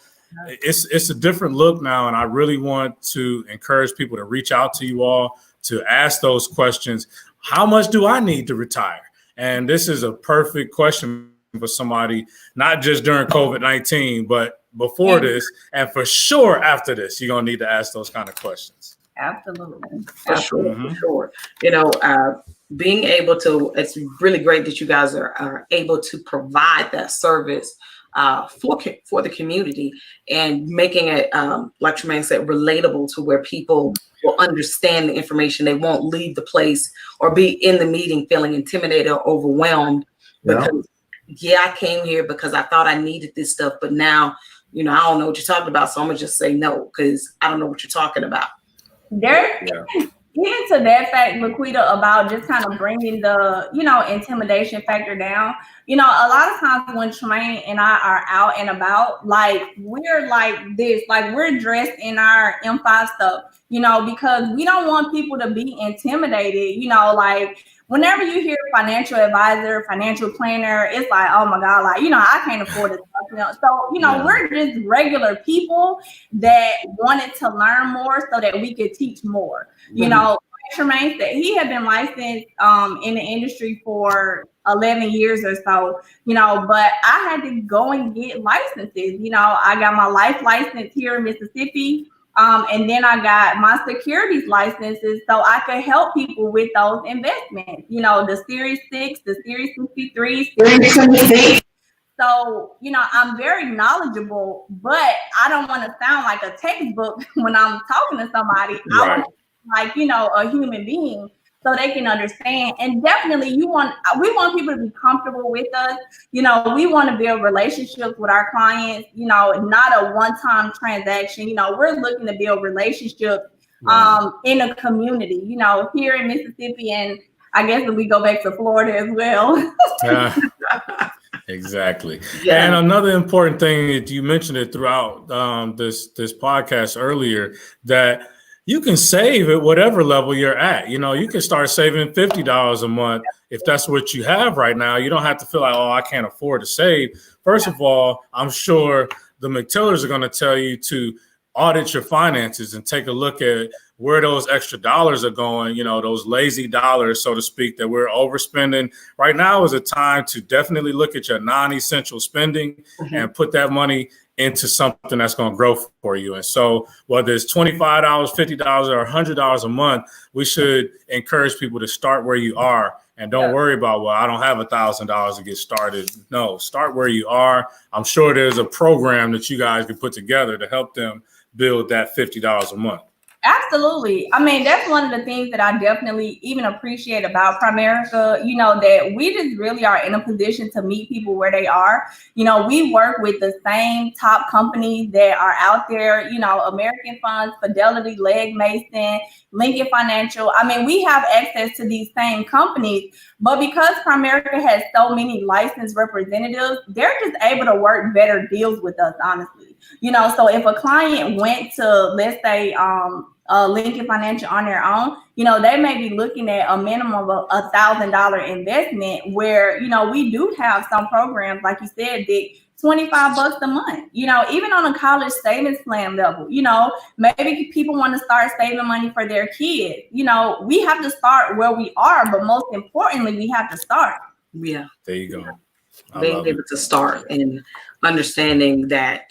it's a different look now. And I really want to encourage people to reach out to you all, to ask those questions. How much do I need to retire? And this is a perfect question for somebody, not just during COVID-19, but before this, and for sure after this, you're going to need to ask those kind of questions. Absolutely. For sure. Being able to, it's really great that you guys are able to provide that service for the community and making it, like Tromane said, relatable to where people will understand the information. They won't leave the place or be in the meeting feeling intimidated or overwhelmed because, I came here because I thought I needed this stuff, but now, I don't know what you're talking about, so I'm gonna just say no because I don't know what you're talking about. Even to that fact, Laquita, about just kind of bringing the, intimidation factor down. A lot of times when Tromane and I are out and about, like we're like this, like we're dressed in our M5 stuff, because we don't want people to be intimidated. Like whenever you hear financial advisor, financial planner, it's like, oh my God, like, I can't afford it. So, we're just regular people that wanted to learn more so that we could teach more. Tromane said he had been licensed in the industry for 11 years or so, but I had to go and get licenses. I got my life license here in Mississippi. And then I got my securities licenses so I could help people with those investments, the Series 6, the Series 63, Series 26. So, I'm very knowledgeable, but I don't want to sound like a textbook when I'm talking to somebody. Right. I want to like, a human being. so they can understand. And definitely we want people to be comfortable with us. We want to build relationships with our clients, not a one-time transaction. We're looking to build relationships in a community, here in Mississippi, and I guess if we go back to Florida as well. Exactly. Yeah. And another important thing that you mentioned it throughout this podcast earlier, that you can save at whatever level you're at. You can start saving $50 a month if that's what you have right now. You don't have to feel like, oh, I can't afford to save. First of all, I'm sure the McTillers are going to tell you to audit your finances and take a look at where those extra dollars are going, those lazy dollars, so to speak, that we're overspending. Right now is a time to definitely look at your non-essential spending and put that money into something that's going to grow for you. And so whether it's $25, $50, or $100 a month, we should encourage people to start where you are. And don't worry about, well, I don't have $1,000 to get started. No, start where you are. I'm sure there's a program that you guys can put together to help them build that $50 a month. Absolutely. I mean, that's one of the things that I definitely even appreciate about Primerica, that we just really are in a position to meet people where they are. We work with the same top companies that are out there, American Funds, Fidelity, Legg Mason, Lincoln Financial. I mean, we have access to these same companies, but because Primerica has so many licensed representatives, they're just able to work better deals with us, honestly. So if a client went to, let's say, Lincoln Financial on their own, they may be looking at a minimum of $1,000 investment where, we do have some programs, like you said, Dick, $25 a month, even on a college savings plan level, maybe people want to start saving money for their kids. We have to start where we are, but most importantly, we have to start. Yeah. There you go. Being able to start and understanding that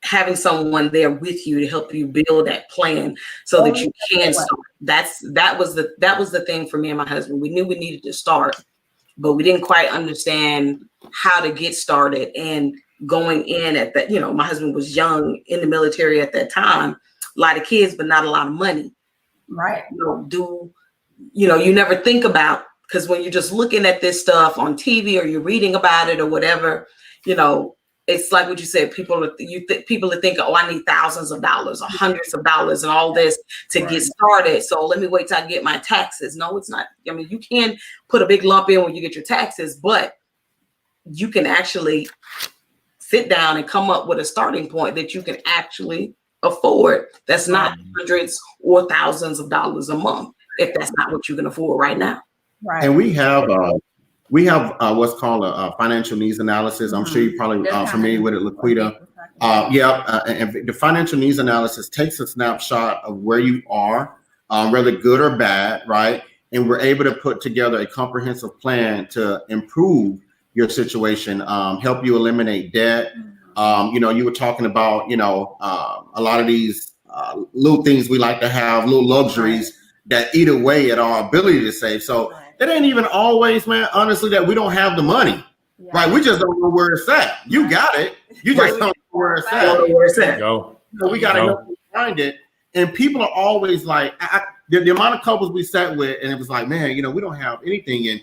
having someone there with you to help you build that plan so that you can start. That was the thing for me and my husband. We knew we needed to start, but we didn't quite understand how to get started. And going in at that, my husband was young in the military at that time, a lot of kids, but not a lot of money. Right. You never think about, because when you're just looking at this stuff on TV or you're reading about it or whatever, it's like what you said, people are thinking, oh, I need thousands of dollars or hundreds of dollars and all this to get started. So let me wait till I get my taxes. No, it's not. I mean, you can put a big lump in when you get your taxes, but you can actually sit down and come up with a starting point that you can actually afford. That's not hundreds or thousands of dollars a month if that's not what you can afford right now. Right. And we have what's called a financial needs analysis. I'm sure you're probably familiar with it, Laquita. And the financial needs analysis takes a snapshot of where you are, whether good or bad, right? And we're able to put together a comprehensive plan to improve your situation, help you eliminate debt. You were talking about, a lot of these little things we like to have, little luxuries that eat away at our ability to save. So it ain't even always, man, honestly, that we don't have the money, right? We just don't know where it's at. You got it. You just don't know where it's at. Go. So we got to help you find it. And people are always like, the amount of couples we sat with, and it was like, man, we don't have anything. And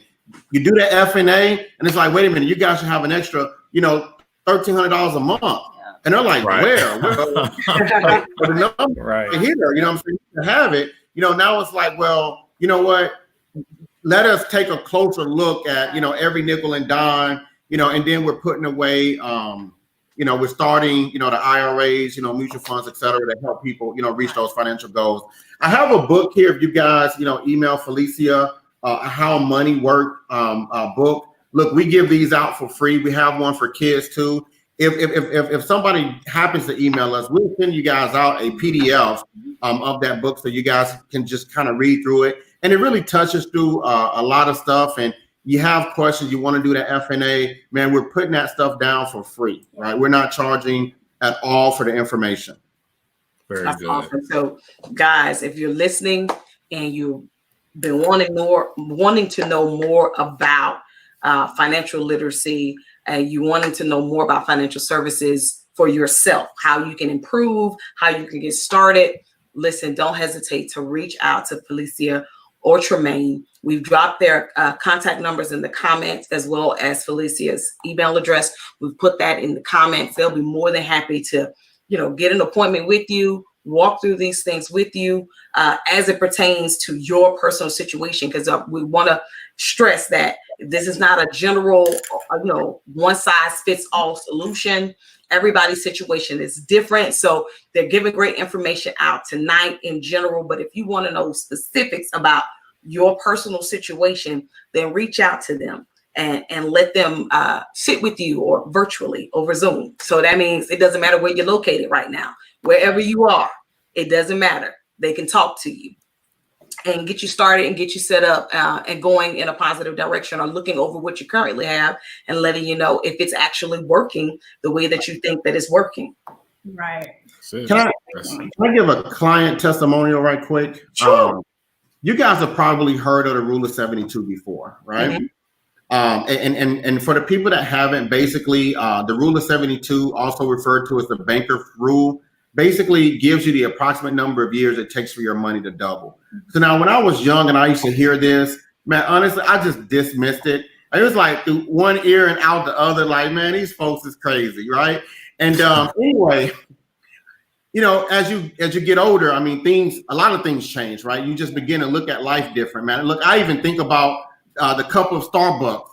you do the F&A, and it's like, wait a minute, you guys should have an extra, $1,300 a month. And they're like, where? The number here, I'm saying, to have it. Now it's like, well, you know what? Let us take a closer look at, every nickel and dime, and then we're putting away, we're starting, the IRAs, mutual funds, et cetera, to help people, reach those financial goals. I have a book here. If you guys, email Felicia, How Money Work book. Look, we give these out for free. We have one for kids too. If somebody happens to email us, we'll send you guys out a PDF of that book so you guys can just kind of read through it. And it really touches through a lot of stuff. And you have questions, you want to do the F&A, man, we're putting that stuff down for free, right? We're not charging at all for the information. Very good. Awesome. So guys, if you're listening and you've been wanting to know more about financial literacy, you wanting to know more about financial services for yourself, how you can improve, how you can get started, listen, don't hesitate to reach out to Felicia or Tromane. We've dropped their contact numbers in the comments, as well as Felicia's email address. We've put that in the comments. They'll be more than happy to, get an appointment with you, walk through these things with you as it pertains to your personal situation, because we want to stress that this is not a general, one size fits all solution. Everybody's situation is different. So they're giving great information out tonight in general. But if you want to know specifics about your personal situation, then reach out to them and let them sit with you, or virtually over Zoom. So that means it doesn't matter where you're located right now. Wherever you are, it doesn't matter. They can talk to you and get you started and get you set up and going in a positive direction, or looking over what you currently have and letting you know if it's actually working the way that you think that it's working. Right. Can I give a client testimonial right quick? Sure. You guys have probably heard of the rule of 72 before, right? Mm-hmm. And for the people that haven't, basically the rule of 72, also referred to as the banker rule, basically gives you the approximate number of years it takes for your money to double. So now when I was young and I used to hear this, man, honestly, I just dismissed it. It was like through one ear and out the other, like, man, these folks is crazy, right? And anyway, as you get older, I mean, a lot of things change, right? You just begin to look at life different, man. Look, I even think about the cup of Starbucks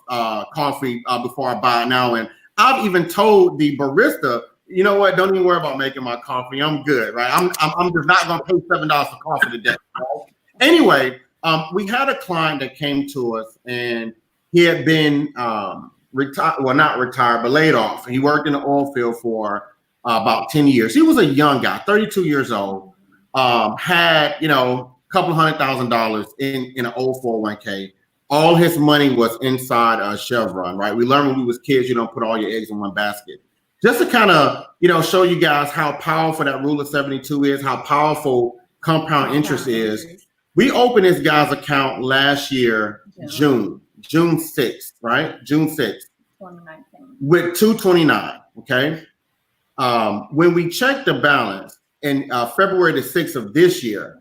coffee before I buy it now. And I've even told the barista, you know what? Don't even worry about making my coffee. I'm good, right? I'm just not going to pay $7 for coffee today. Right? Anyway, we had a client that came to us, and he had been retired. Well, not retired, but laid off. He worked in the oil field for about 10 years. He was a young guy, 32 years old. Had a couple $100,000 in an old 401k. All his money was inside Chevron, right? We learned when we was kids, you don't put all your eggs in one basket. Just to kind of, show you guys how powerful that rule of 72 is, how powerful compound interest is. We opened this guy's account last year, June 6th, right? June 6th. 2019. With 229, okay? When we checked the balance in February the 6th of this year,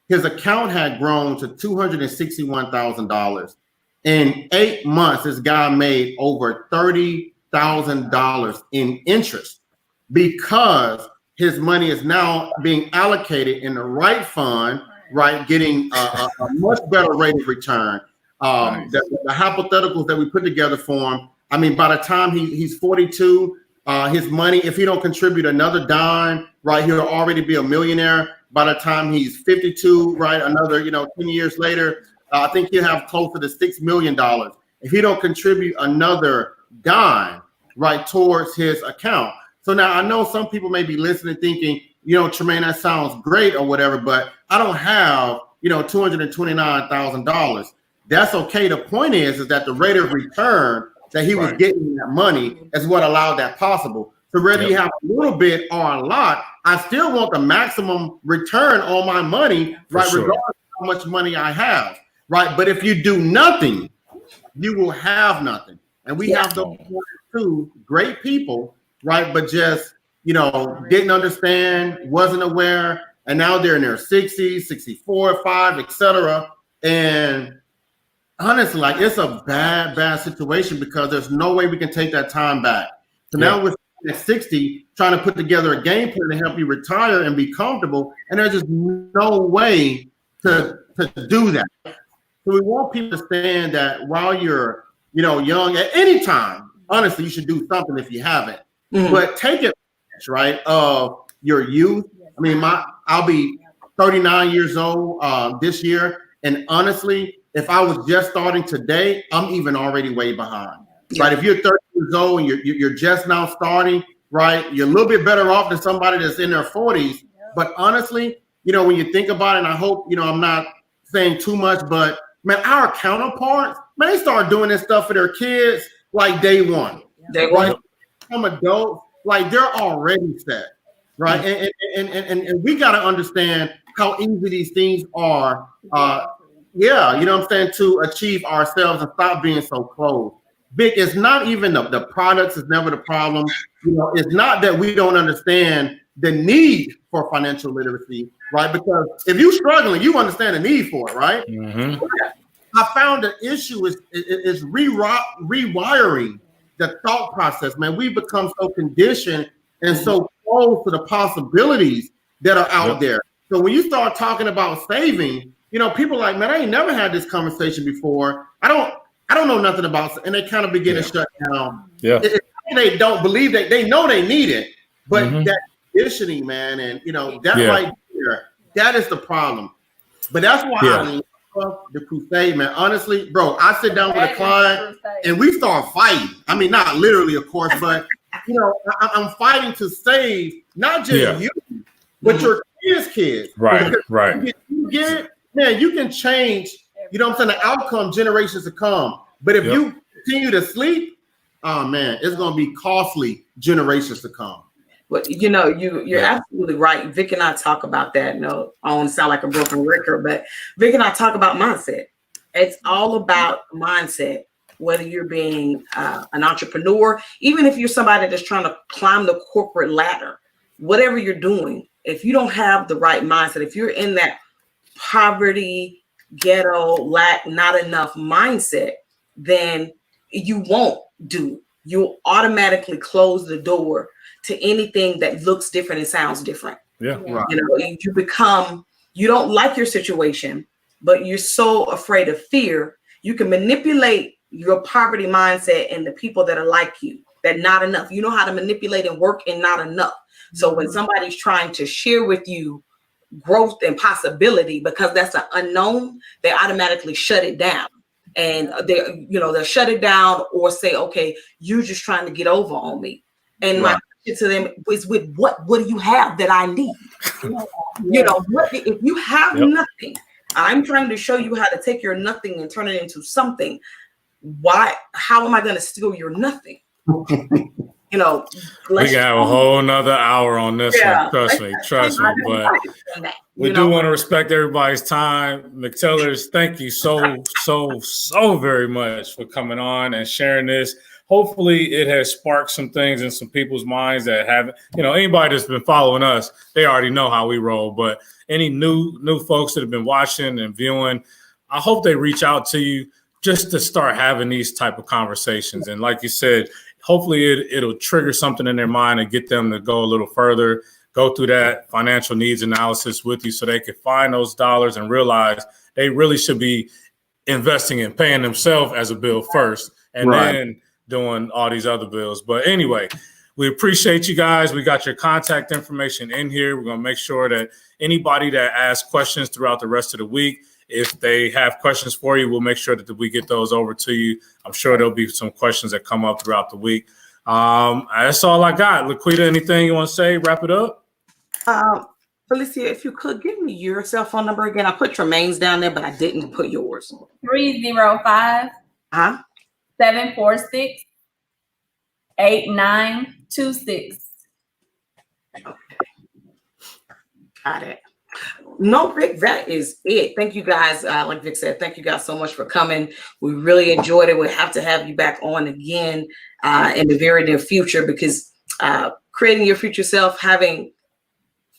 his account had grown to $261,000. In 8 months, this guy made over $30,000 in interest, because his money is now being allocated in the right fund, right? Getting a much better rate of return. Nice. The hypotheticals that we put together for him, I mean, by the time he's 42, his money, if he don't contribute another dime, right, he'll already be a millionaire. By the time he's 52, right, another, 10 years later, I think he'll have closer to $6 million. If he don't contribute another dime, right, towards his account. So now I know some people may be listening thinking, Tromane, that sounds great or whatever, but I don't have, $229,000. That's okay. The point is that the rate of return that he was getting that money is what allowed that possible. So whether you have a little bit or a lot, I still want the maximum return on my money, right? Sure. Regardless of how much money I have, right? But if you do nothing, you will have nothing. And we have those two great people, right? But just, didn't understand, wasn't aware, and now they're in their 60s, 64, 5, etc. And honestly, like, it's a bad situation, because there's no way we can take that time back. So now we're at 60 trying to put together a game plan to help you retire and be comfortable, and there's just no way to do that. So we want people to understand that while you're young, at any time, honestly, you should do something if you haven't. But take advantage, right, of your youth. I mean, I'll be 39 years old this year, and honestly, if I was just starting today, I'm even already way behind. Right? If you're 30 years old and you're just now starting, right, you're a little bit better off than somebody that's in their 40s. But honestly, when you think about it, and I hope I'm not saying too much, but man, our counterparts, man, they start doing this stuff for their kids like day one. Right? Some adults, like, they're already set, right? And we got to understand how easy these things are. To achieve ourselves and stop being so close. Vic, it's not even the products is never the problem. You know, it's not that we don't understand the need for financial literacy, right? Because if you're struggling, you understand the need for it, right? Mm-hmm. I found the issue is rewiring the thought process, man. We become so conditioned and so close to the possibilities that are out there. So when you start talking about saving, you know, people are like, man, I ain't never had this conversation before. I don't know nothing about it. And they kind of begin to shut down. Yeah. They don't believe that they know they need it, but that conditioning, man, and you know, that right there, that is the problem. But that's why I love the crusade, man. Honestly, bro, I sit down with a client and we start fighting. I mean, not literally, of course, but you know, I'm fighting to save not just you, but your kids. Right, right. You get it, man, you can change, you know what I'm saying, the outcome generations to come. But if you continue to sleep, oh man, it's gonna be costly generations to come. But you know, you're absolutely right. Vic and I talk about that. No, I don't sound like a broken record, but Vic and I talk about mindset. It's all about mindset. Whether you're being an entrepreneur, even if you're somebody that's trying to climb the corporate ladder, whatever you're doing, if you don't have the right mindset, if you're in that poverty, ghetto, lack, not enough mindset, then you won't do. You'll automatically close the door to anything that looks different and sounds different. Yeah. Right. You know, you don't like your situation, but you're so afraid of fear, you can manipulate your poverty mindset and the people that are like you, that not enough. You know how to manipulate and work and not enough. So when somebody's trying to share with you growth and possibility, because that's an unknown, they automatically shut it down. And they'll shut it down or say, okay, you're just trying to get over on me. And my question to them is, with what do you have that I need? You know, if you have nothing, I'm trying to show you how to take your nothing and turn it into something. How am I going to steal your nothing? You know, we can have a whole nother hour on this one. Trust me. But we do want to respect everybody's time. McTillers, thank you so very much for coming on and sharing this. Hopefully it has sparked some things in some people's minds that haven't, you know, anybody that's been following us, they already know how we roll. But any new folks that have been watching and viewing, I hope they reach out to you just to start having these type of conversations. And like you said, hopefully it'll trigger something in their mind and get them to go a little further, go through that financial needs analysis with you so they can find those dollars and realize they really should be investing in paying themselves as a bill first and then doing all these other bills. But anyway, we appreciate you guys. We got your contact information in here. We're going to make sure that anybody that asks questions throughout the rest of the week, if they have questions for you, we'll make sure that we get those over to you. I'm sure there'll be some questions that come up throughout the week. That's all I got. Laquita, anything you want to say? Wrap it up. Felicia, if you could give me your cell phone number again. I put Tromane's down there, but I didn't put yours. 305 746 8926. Got it. No, Vic, that is it. Thank you guys. Like Vic said, thank you guys so much for coming. We really enjoyed it. We'll have to have you back on again in the very near future, because creating your future self, having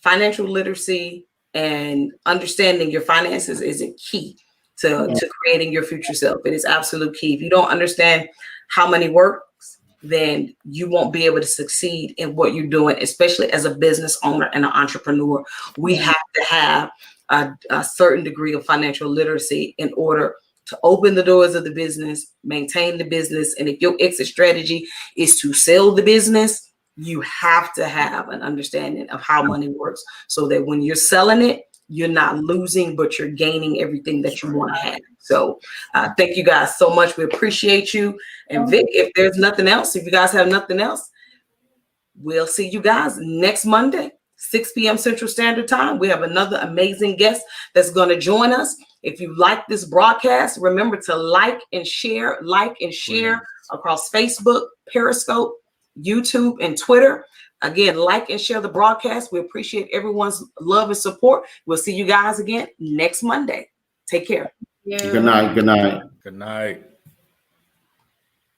financial literacy and understanding your finances is a key to creating your future self. It is absolute key. If you don't understand how money works, then you won't be able to succeed in what you're doing, especially as a business owner and an entrepreneur. We have to have a certain degree of financial literacy in order to open the doors of the business, maintain the business. And if your exit strategy is to sell the business, you have to have an understanding of how money works so that when you're selling it, you're not losing, but you're gaining everything that you want to have. So thank you guys so much. We appreciate you. And Vic, if there's nothing else, if you guys have nothing else, we'll see you guys next Monday, 6 p.m. Central Standard Time. We have another amazing guest that's going to join us. If you like this broadcast, remember to like and share across Facebook, Periscope, YouTube, and Twitter. Again, like and share the broadcast. We appreciate everyone's love and support. We'll see you guys again next Monday. Take care. Good night. Good night. Good night.